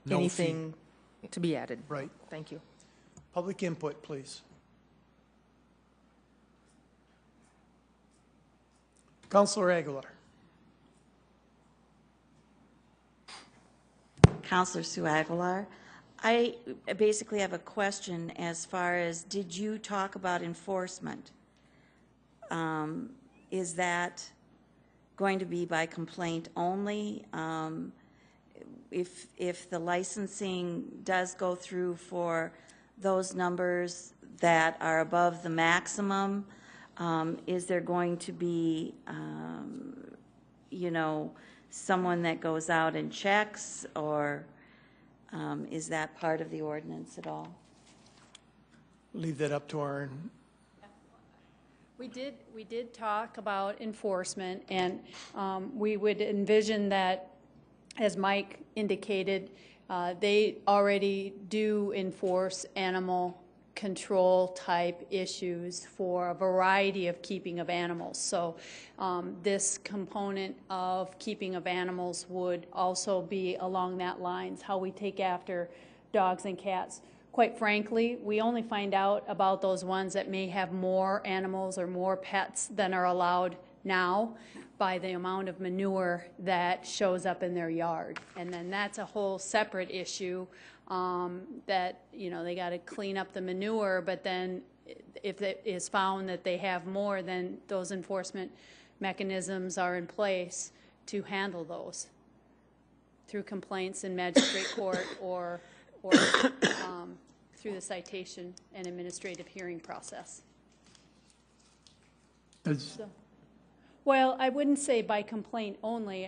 [SPEAKER 1] No fee.
[SPEAKER 11] anything to be added.
[SPEAKER 1] Right.
[SPEAKER 11] Thank you.
[SPEAKER 1] Public input, please. Councilor Aguilar.
[SPEAKER 12] Councilor Sue Aguilar. I basically have a question as far as, did you talk about enforcement? Is that going to be by complaint only? If the licensing does go through for those numbers that are above the maximum, is there going to be, you know, someone that goes out and checks, or is that part of the ordinance at all?
[SPEAKER 1] Leave that up to our,
[SPEAKER 3] We did talk about enforcement, and we would envision that, as Mike indicated, they already do enforce animal control type issues for a variety of keeping of animals. So this component of keeping of animals would also be along that lines, how we take after dogs and cats. Quite frankly, we only find out about those ones that may have more animals or more pets than are allowed now by the amount of manure that shows up in their yard. And then that's a whole separate issue that, you know, they got to clean up the manure, but then if it is found that they have more, then those enforcement mechanisms are in place to handle those through complaints in magistrate court or through the citation and administrative hearing process. Well, I wouldn't say by complaint only,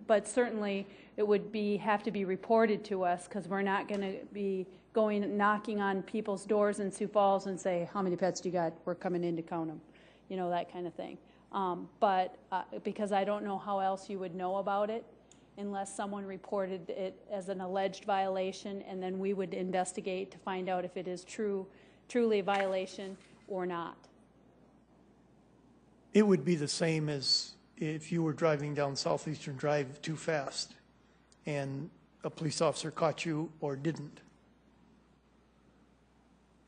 [SPEAKER 3] but certainly it would have to be reported to us, because we're not going to be going knocking on people's doors in Sioux Falls and say, how many pets do you got? We're coming in to count them, you know, that kind of thing. But because I don't know how else you would know about it unless someone reported it as an alleged violation, and then we would investigate to find out if it is truly a violation or not.
[SPEAKER 1] it would be the same as if you were driving down Southeastern Drive too fast and a police officer caught you or didn't,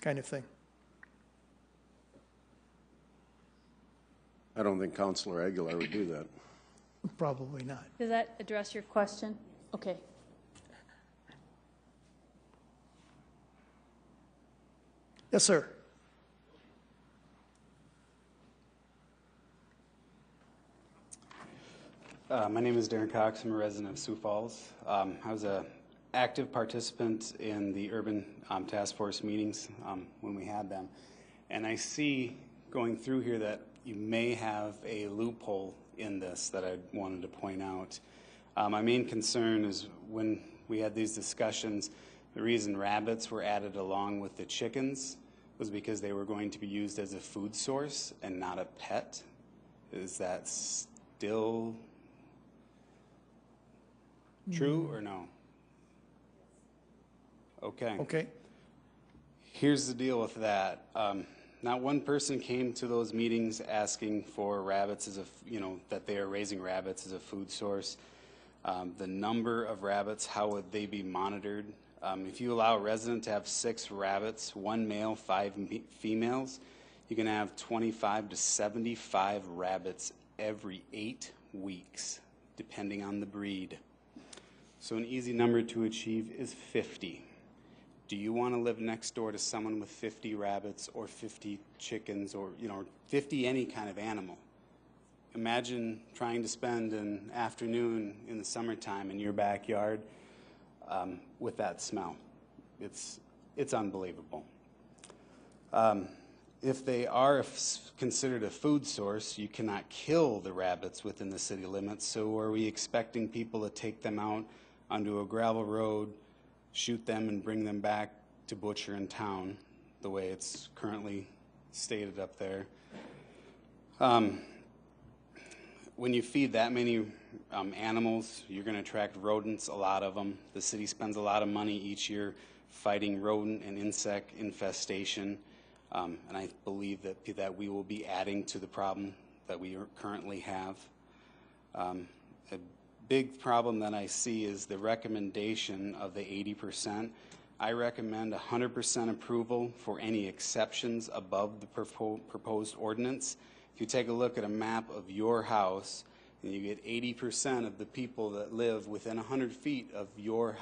[SPEAKER 1] kind of thing.
[SPEAKER 9] I don't think Councilor Aguilar would do that.
[SPEAKER 1] Probably not.
[SPEAKER 3] Does that address your question? Okay.
[SPEAKER 1] Yes, sir.
[SPEAKER 13] My name is Darren Cox. I'm a resident of Sioux Falls. I was an active participant in the urban task force meetings when we had them. And I see going through here that you may have a loophole in this that I wanted to point out. My main concern is when we had these discussions, the reason rabbits were added along with the chickens was because they were going to be used as a food source and not a pet. Is that still true or no? Okay.
[SPEAKER 1] Okay.
[SPEAKER 13] Here's the deal with that. Not one person came to those meetings asking for rabbits as a, that they are raising rabbits as a food source. The number of rabbits, how would they be monitored? If you allow a resident to have 6 rabbits, 1 male, 5 females, you can have 25 to 75 rabbits every 8 weeks, depending on the breed. So an easy number to achieve is 50. Do you want to live next door to someone with 50 rabbits or 50 chickens or 50 any kind of animal? Imagine trying to spend an afternoon in the summertime in your backyard with that smell. It's unbelievable. If they are considered a food source, you cannot kill the rabbits within the city limits. So are we expecting people to take them out onto a gravel road, shoot them and bring them back to butcher in town, the way it's currently stated up there? When you feed that many animals, you're going to attract rodents, a lot of them. The city spends a lot of money each year fighting rodent and insect infestation, and I believe that we will be adding to the problem that we currently have. A big problem that I see is the recommendation of the 80%. I recommend 100% approval for any exceptions above the proposed ordinance, If you take a look at a map of your house, and you get 80% of the people that live within 100 feet of your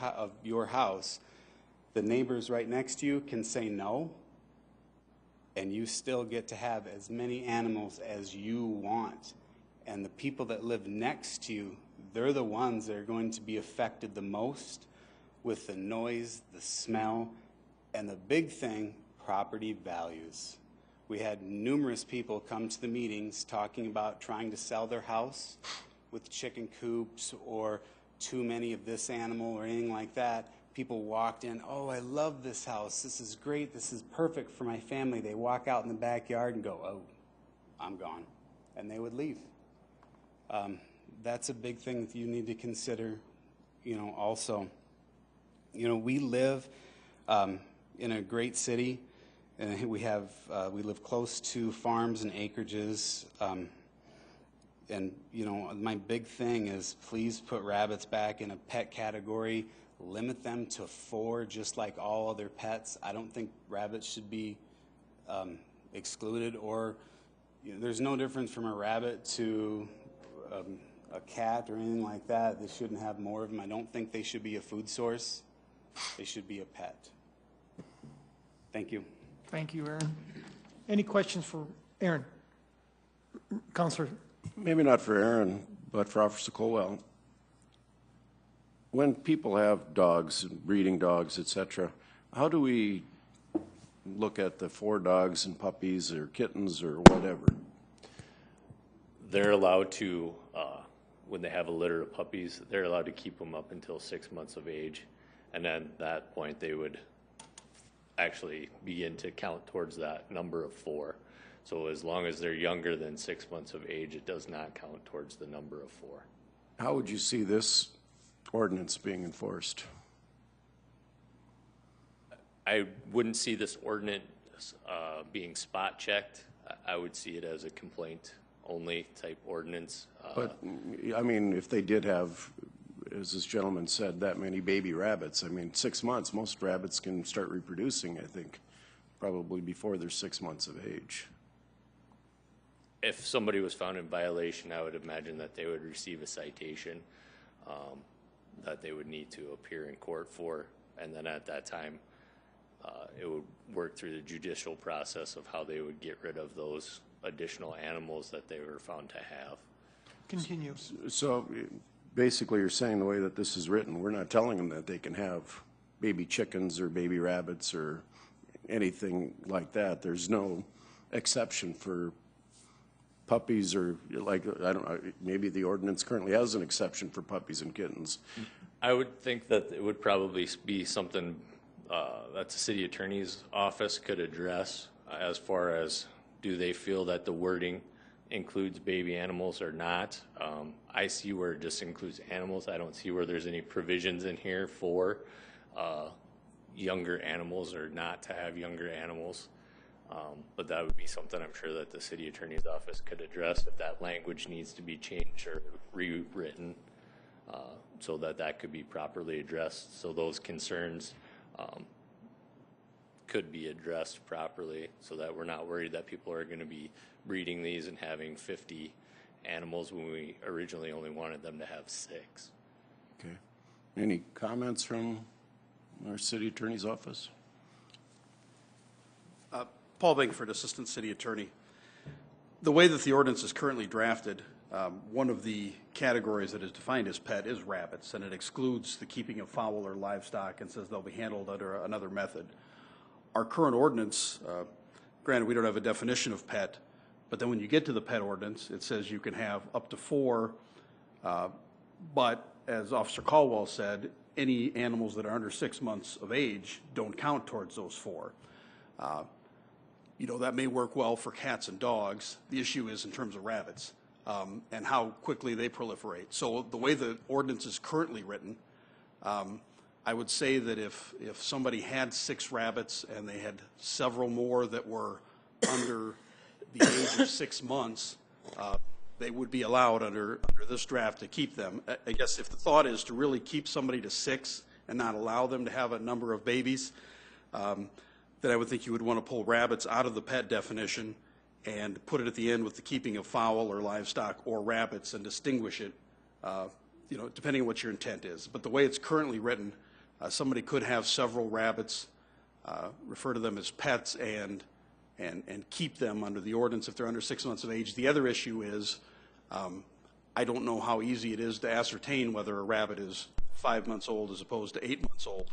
[SPEAKER 13] house, the neighbors right next to you can say no, and you still get to have as many animals as you want. And the people that live next to you, they're the ones that are going to be affected the most with the noise, the smell, and the big thing, property values. We had numerous people come to the meetings talking about trying to sell their house with chicken coops or too many of this animal or anything like that. People walked in, oh, I love this house. This is great. This is perfect for my family. They walk out in the backyard and go, oh, I'm gone. And they would leave. That's a big thing that you need to consider, also. We live in a great city. And we live close to farms and acreages, and my big thing is please put rabbits back in a pet category, limit them to 4 just like all other pets. I don't think rabbits should be excluded, or there's no difference from a rabbit to a cat or anything like that. They shouldn't have more of them. I don't think they should be a food source. They should be a pet. Thank you.
[SPEAKER 1] Thank you, Aaron. Any questions for Aaron? Counselor?
[SPEAKER 9] Maybe not for Aaron, but for Officer Colwell. When people have dogs, breeding dogs, etc., how do we look at the 4 dogs and puppies or kittens or whatever?
[SPEAKER 10] They're allowed to, when they have a litter of puppies, they're allowed to keep them up until 6 months of age. And then at that point, they would actually begin to count towards that number of 4. So as long as they're younger than 6 months of age, it does not count towards the number of 4.
[SPEAKER 9] How would you see this ordinance being enforced?
[SPEAKER 10] I wouldn't see this ordinance being spot checked. I would see it as a complaint only type ordinance.
[SPEAKER 9] But I mean, if they did have, as this gentleman said, that many baby rabbits, I mean, 6 months, most rabbits can start reproducing, I think, probably before they're 6 months of age.
[SPEAKER 10] If somebody was found in violation, I would imagine that they would receive a citation that they would need to appear in court for, and then at that time, it would work through the judicial process of how they would get rid of those additional animals that they were found to have.
[SPEAKER 1] Continue.
[SPEAKER 9] So basically you're saying the way that this is written, we're not telling them that they can have baby chickens or baby rabbits or anything like that. There's no exception for puppies or, like, I don't know, maybe the ordinance currently has an exception for puppies and kittens.
[SPEAKER 10] I would think that it would probably be something that the city attorney's office could address as far as, do they feel that the wording includes baby animals or not? I see where it just includes animals. I don't see where there's any provisions in here for younger animals or not to have younger animals. But that would be something I'm sure that the city attorney's office could address if that language needs to be changed or rewritten so that that could be properly addressed. So those concerns could be addressed properly so that we're not worried that people are going to be breeding these and having 50 animals when we originally only wanted them to have 6.
[SPEAKER 9] Okay. Any comments from our city attorney's office?
[SPEAKER 14] Paul Bingford, Assistant City Attorney. The way that the ordinance is currently drafted, one of the categories that is defined as pet is rabbits, and it excludes the keeping of fowl or livestock and says they'll be handled under another method. Our current ordinance, granted we don't have a definition of pet, but then when you get to the pet ordinance, it says you can have up to 4, but as Officer Caldwell said, any animals that are under 6 months of age don't count towards those 4. That may work well for cats and dogs. The issue is in terms of rabbits and how quickly they proliferate. So the way the ordinance is currently written, I would say that if somebody had 6 rabbits and they had several more that were under the age of 6 months, they would be allowed under this draft to keep them. I guess if the thought is to really keep somebody to 6 and not allow them to have a number of babies, then I would think you would want to pull rabbits out of the pet definition and put it at the end with the keeping of fowl or livestock or rabbits and distinguish it, you know, depending on what your intent is. But the way it's currently written, somebody could have several rabbits, refer to them as pets, and keep them under the ordinance if they're under 6 months of age. The other issue is, I don't know how easy it is to ascertain whether a rabbit is 5 months old as opposed to 8 months old.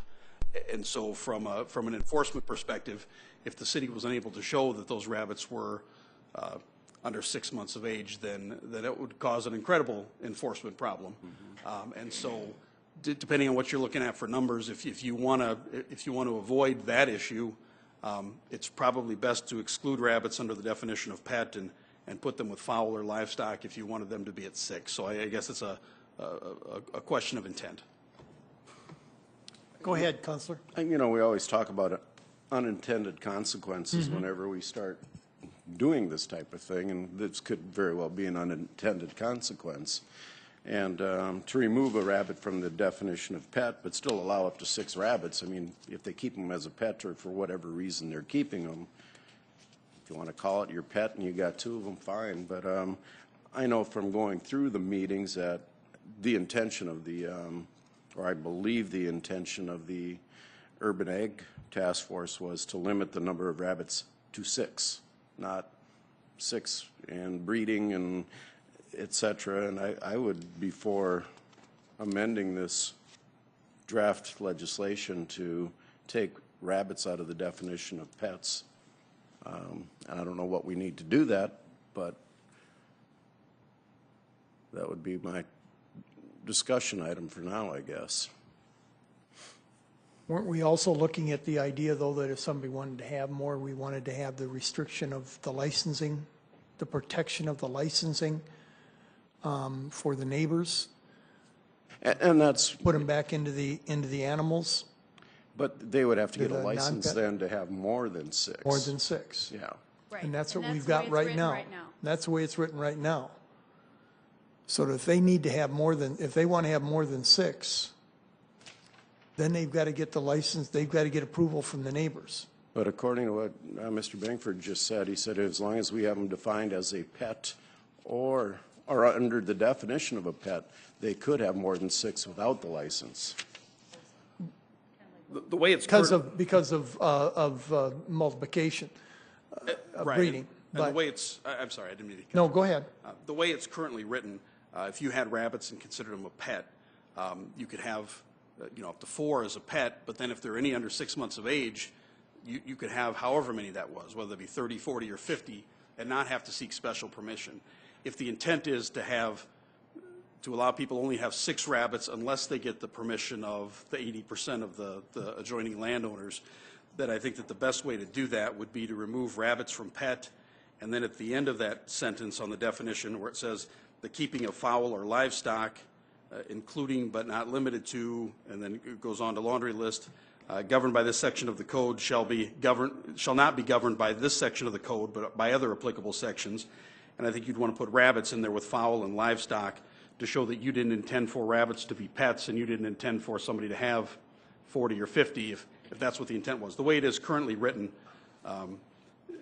[SPEAKER 14] And so from an enforcement perspective, if the city was unable to show that those rabbits were under 6 months of age, then it would cause an incredible enforcement problem. And so depending on what you're looking at for numbers, if you want to avoid that issue, it's probably best to exclude rabbits under the definition of pet and put them with fowl or livestock if you wanted them to be at 6. So I guess it's a question of intent.
[SPEAKER 1] Go ahead, Counselor.
[SPEAKER 9] You know, we always talk about unintended consequences whenever we start doing this type of thing, and this could very well be an unintended consequence. And to remove a rabbit from the definition of pet, but still allow up to 6 rabbits, I mean, if they keep them as a pet or for whatever reason they're keeping them, if you want to call it your pet and you got 2 of them, fine. But I know from going through the meetings that the intention of the, or I believe the intention of the Urban Ag Task Force was to limit the number of rabbits to 6, not 6 and breeding and et cetera. And I would, before amending this draft legislation, to take rabbits out of the definition of pets. And I don't know what we need to do that, but that would be my discussion item for now, I guess.
[SPEAKER 1] Weren't we also looking at the idea, though, that if somebody wanted to have more, we wanted to have the restriction of the licensing, the protection of the licensing for the neighbors?
[SPEAKER 9] And that's...
[SPEAKER 1] Put them back into the animals?
[SPEAKER 9] But they would have to get a license then to have more than 6.
[SPEAKER 1] More than 6.
[SPEAKER 9] Yeah.
[SPEAKER 3] Right.
[SPEAKER 1] And that's what
[SPEAKER 3] And
[SPEAKER 1] we've
[SPEAKER 3] that's
[SPEAKER 1] got
[SPEAKER 3] the way it's
[SPEAKER 1] right
[SPEAKER 3] written
[SPEAKER 1] now.
[SPEAKER 3] right now.
[SPEAKER 1] That's the way it's written right now. So that if they need to have more than, if they want to have more than 6, then they've got to get the license, they've got to get approval from the neighbors.
[SPEAKER 9] But according to what Mr. Bangford just said, he said as long as we have them defined as a pet or under the definition of a pet, they could have more than 6 without the license.
[SPEAKER 14] The way it's
[SPEAKER 1] Because of multiplication,
[SPEAKER 14] right.
[SPEAKER 1] breeding.
[SPEAKER 14] And the way it's, I'm sorry, I didn't mean to.
[SPEAKER 1] No, go ahead.
[SPEAKER 14] The way it's currently written, if you had rabbits and considered them a pet, you could have, you know, up to 4 as a pet, but then if they're any under 6 months of age, you could have however many that was, whether it be 30, 40, or 50, and not have to seek special permission. If the intent is to allow people only have 6 rabbits unless they get the permission of the 80% of the adjoining landowners, then I think that the best way to do that would be to remove rabbits from pet, and then at the end of that sentence on the definition where it says the keeping of fowl or livestock, including but not limited to, and then it goes on to laundry list, governed by this section of the code shall not be governed by this section of the code, but by other applicable sections. And I think you'd want to put rabbits in there with fowl and livestock to show that you didn't intend for rabbits to be pets and you didn't intend for somebody to have 40 or 50 if that's what the intent was. The way it is currently written,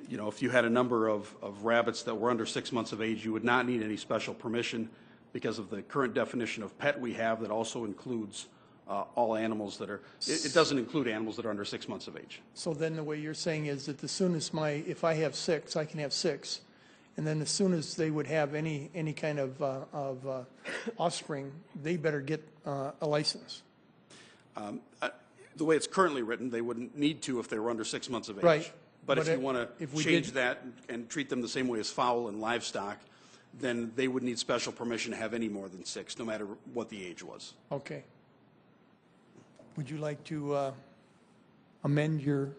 [SPEAKER 14] you know, if you had a number of rabbits that were under 6 months of age, you would not need any special permission because of the current definition of pet we have that also includes all animals that are, it doesn't include animals that are under 6 months of age.
[SPEAKER 1] So then the way you're saying is that as soon as if I have 6, I can have 6. And then as soon as they would have any kind of offspring, they better get a license.
[SPEAKER 14] The way it's currently written, they wouldn't need to if they were under 6 months of age.
[SPEAKER 1] Right.
[SPEAKER 14] But if you want to change that and treat them the same way as fowl and livestock, then they would need special permission to have any more than 6, no matter what the age was.
[SPEAKER 1] Okay. Would you like to amend your...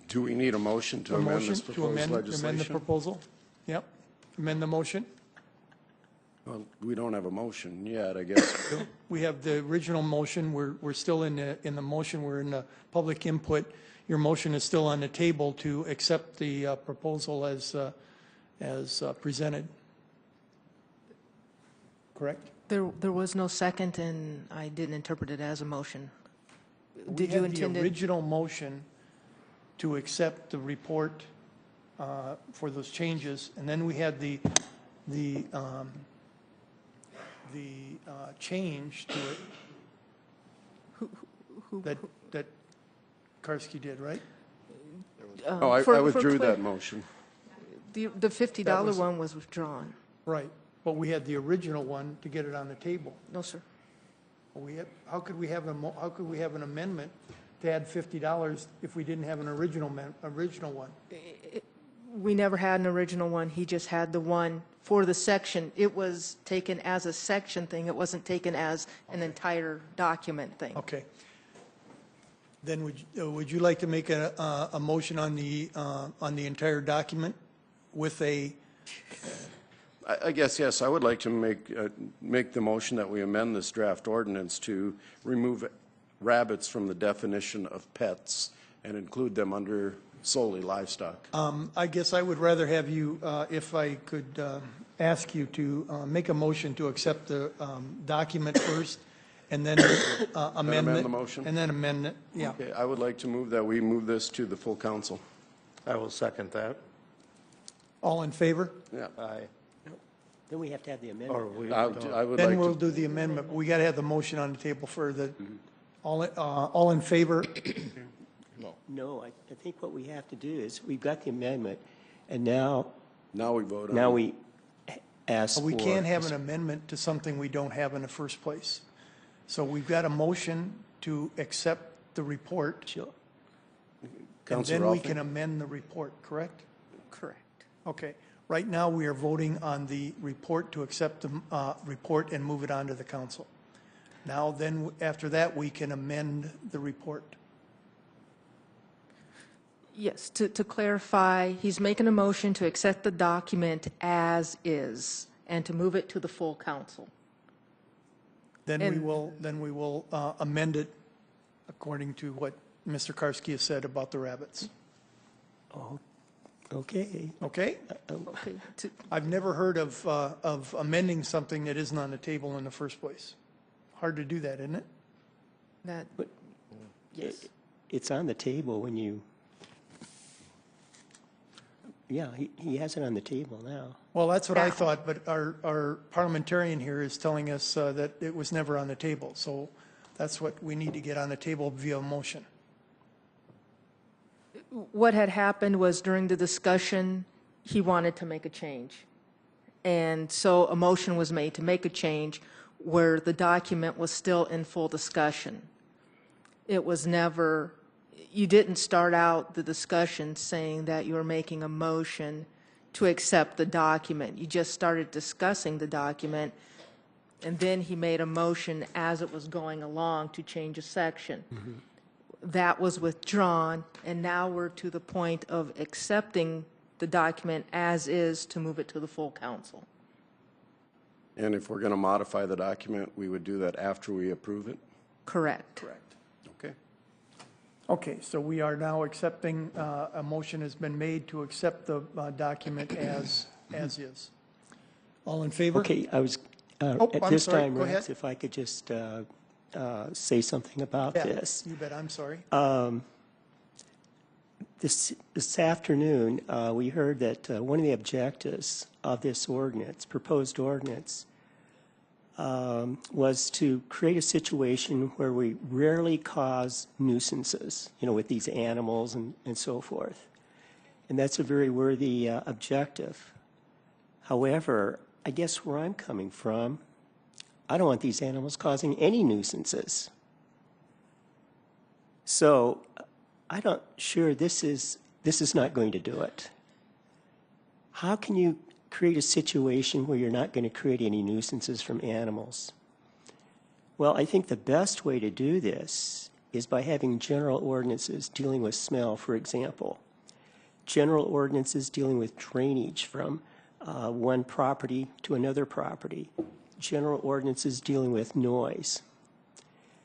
[SPEAKER 9] Do we need a motion to amend this proposed legislation?
[SPEAKER 1] Amend the proposal? Yep. Amend the motion?
[SPEAKER 9] Well, we don't have a motion yet, I guess.
[SPEAKER 1] We have the original motion. We're still in the motion. We're in the public input. Your motion is still on the table to accept the proposal as presented. Correct?
[SPEAKER 11] There was no second, and I didn't interpret it as a motion.
[SPEAKER 1] We
[SPEAKER 11] Did you
[SPEAKER 1] had
[SPEAKER 11] intend
[SPEAKER 1] the
[SPEAKER 11] it?
[SPEAKER 1] original motion to accept the report for those changes, and then we had the change to it that Karski did, right?
[SPEAKER 9] Oh, I withdrew that motion.
[SPEAKER 11] The $50 one was withdrawn.
[SPEAKER 1] Right, but we had the original one to get it on the table.
[SPEAKER 11] No, sir.
[SPEAKER 1] How could we have an amendment to add $50 if we didn't have an original one?
[SPEAKER 11] We never had an original one. He just had the one for the section. It was taken as a section thing. It wasn't taken as an entire document thing.
[SPEAKER 1] Okay. Then would you like to make a motion on the entire document with a?
[SPEAKER 9] I guess, yes, I would like to make the motion that we amend this draft ordinance to remove rabbits from the definition of pets and include them under solely livestock.
[SPEAKER 1] I guess I would rather have you, if I could ask you to make a motion to accept the document first and then amend
[SPEAKER 9] the motion?
[SPEAKER 1] And then amend it, yeah.
[SPEAKER 9] Okay, I would like to move that we move this to the full council.
[SPEAKER 7] I will second that.
[SPEAKER 1] All in favor?
[SPEAKER 9] Yeah.
[SPEAKER 7] Aye.
[SPEAKER 8] Then we have to have the amendment.
[SPEAKER 9] I would
[SPEAKER 1] Then
[SPEAKER 9] like
[SPEAKER 1] we'll
[SPEAKER 9] to,
[SPEAKER 1] do the amendment. We got to have the motion on the table for the, all in favor?
[SPEAKER 8] No, I think what we have to do is, we've got the amendment, and now
[SPEAKER 9] we vote on it.
[SPEAKER 8] now we ask for.
[SPEAKER 1] We can't have an amendment to something we don't have in the first place. So we've got a motion to accept the report.
[SPEAKER 8] Sure.
[SPEAKER 1] And
[SPEAKER 9] Councilor
[SPEAKER 1] then we
[SPEAKER 9] Rolfe?
[SPEAKER 1] can amend the report, correct?
[SPEAKER 11] Correct.
[SPEAKER 1] Okay. Right now, we are voting on the report to accept the report and move it on to the council. Now, then, after that, we can amend the report.
[SPEAKER 11] Yes, to clarify, he's making a motion to accept the document as is and to move it to the full council.
[SPEAKER 1] Then we will amend it according to what Mr. Karski has said about the rabbits.
[SPEAKER 8] Oh, okay.
[SPEAKER 1] Okay?
[SPEAKER 11] Okay.
[SPEAKER 1] I've never heard of amending something that isn't on the table in the first place. Hard to do that, isn't it?
[SPEAKER 11] That,
[SPEAKER 8] But
[SPEAKER 11] yes.
[SPEAKER 8] it's on the table when you, yeah, he has it on the table now.
[SPEAKER 1] Well, that's what I thought, but our parliamentarian here is telling us that it was never on the table. So that's what we need to get on the table via motion.
[SPEAKER 11] What had happened was during the discussion, he wanted to make a change. And so a motion was made to make a change where the document was still in full discussion. It was never, you didn't start out the discussion saying that you were making a motion to accept the document. You just started discussing the document, and then he made a motion as it was going along to change a section. Mm-hmm. That was withdrawn, and now we're to the point of accepting the document as is to move it to the full council.
[SPEAKER 9] And if we're going to modify the document, we would do that after we approve it?
[SPEAKER 11] Correct.
[SPEAKER 1] Correct.
[SPEAKER 9] Okay.
[SPEAKER 1] Okay, so we are now accepting, a motion has been made to accept the document as is. All in favor?
[SPEAKER 8] Okay, I was, at
[SPEAKER 1] I'm
[SPEAKER 8] this
[SPEAKER 1] sorry.
[SPEAKER 8] time,
[SPEAKER 1] Go
[SPEAKER 8] Rex,
[SPEAKER 1] ahead.
[SPEAKER 8] if I could just say something about
[SPEAKER 1] Yeah,
[SPEAKER 8] this.
[SPEAKER 1] you bet, I'm sorry.
[SPEAKER 8] This afternoon, we heard that one of the objectives of this ordinance, proposed ordinance, was to create a situation where we rarely cause nuisances, with these animals and so forth. And that's a very worthy objective. However, I guess where I'm coming from, I don't want these animals causing any nuisances. So I'm not sure this is not going to do it. How can you create a situation where you're not going to create any nuisances from animals? Well, I think the best way to do this is by having general ordinances dealing with smell, for example. General ordinances dealing with drainage from one property to another property. General ordinances dealing with noise.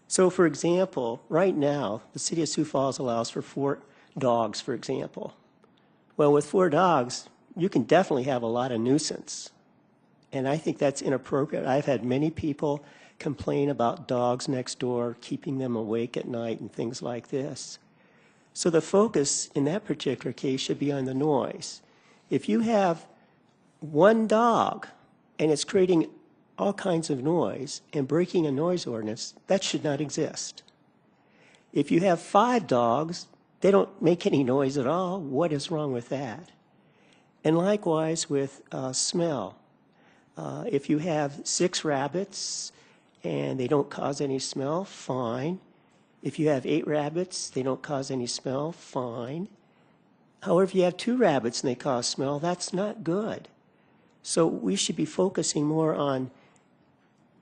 [SPEAKER 8] So, for example, right now, the City of Sioux Falls allows for 4 dogs, for example. Well, with 4 dogs, you can definitely have a lot of nuisance. And I think that's inappropriate. I've had many people complain about dogs next door, keeping them awake at night and things like this. So the focus in that particular case should be on the noise. If you have one dog and it's creating all kinds of noise and breaking a noise ordinance, that should not exist. If you have 5 dogs, they don't make any noise at all. What is wrong with that? And likewise with smell. If you have 6 rabbits and they don't cause any smell, fine. If you have 8 rabbits, they don't cause any smell, fine. However, if you have 2 rabbits and they cause smell, that's not good. So we should be focusing more on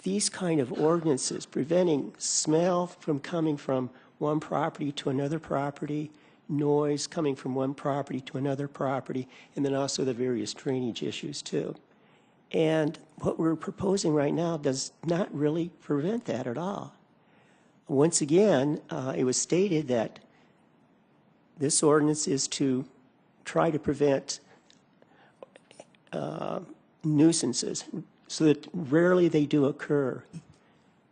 [SPEAKER 8] these kind of ordinances, preventing smell from coming from one property to another property, noise coming from one property to another property, and then also the various drainage issues too. And what we're proposing right now does not really prevent that at all. Once again, it was stated that this ordinance is to try to prevent nuisances so that rarely they do occur.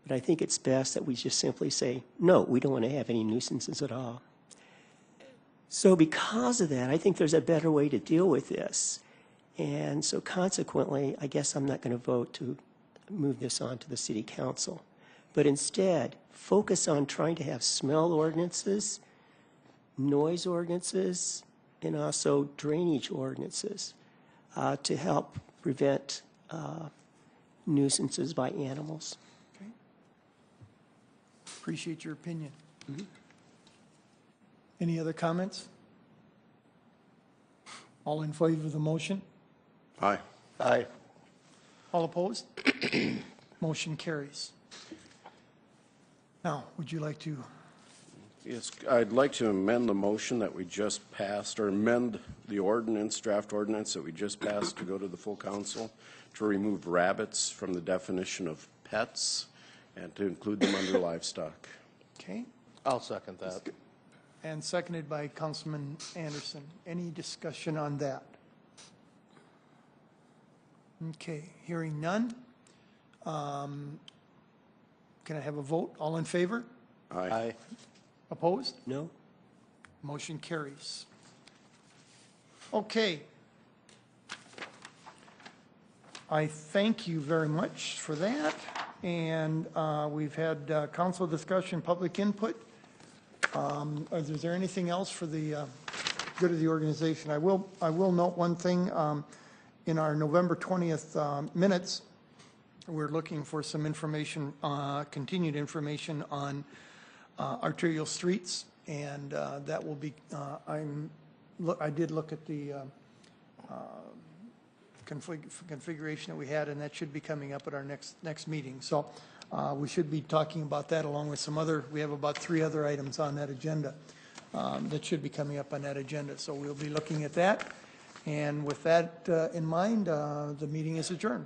[SPEAKER 8] But I think it's best that we just simply say, no, we don't want to have any nuisances at all. So because of that, I think there's a better way to deal with this. And so consequently, I guess I'm not going to vote to move this on to the City Council, but instead focus on trying to have smell ordinances, noise ordinances, and also drainage ordinances to help prevent nuisances by animals.
[SPEAKER 1] Okay. Appreciate your opinion.
[SPEAKER 8] Mm-hmm.
[SPEAKER 1] Any other comments? All in favor of the motion?
[SPEAKER 9] Aye.
[SPEAKER 8] Aye.
[SPEAKER 1] All opposed? Motion carries. Now, would you like to?
[SPEAKER 9] Yes, I'd like to amend the motion that we just passed, or amend the ordinance, draft ordinance that we just passed to go to the full council to remove rabbits from the definition of pets and to include them under livestock.
[SPEAKER 1] Okay.
[SPEAKER 7] I'll second that.
[SPEAKER 1] And seconded by Councilman Anderson. Any discussion on that? Okay, hearing none. Can I have a vote? All in favor?
[SPEAKER 9] Aye.
[SPEAKER 7] Aye.
[SPEAKER 1] Opposed?
[SPEAKER 8] No?
[SPEAKER 1] Motion carries. Okay. I thank you very much for that. And we've had council discussion, public input. Is there anything else for the good of the organization? I will note one thing. In our November 20th minutes, we're looking for some information, continued information on arterial streets, and that will be. I did look at the configuration that we had, and that should be coming up at our next meeting. So we should be talking about that along with some other. We have about 3 other items on that agenda that should be coming up on that agenda. So we'll be looking at that. And with that in mind, the meeting is adjourned.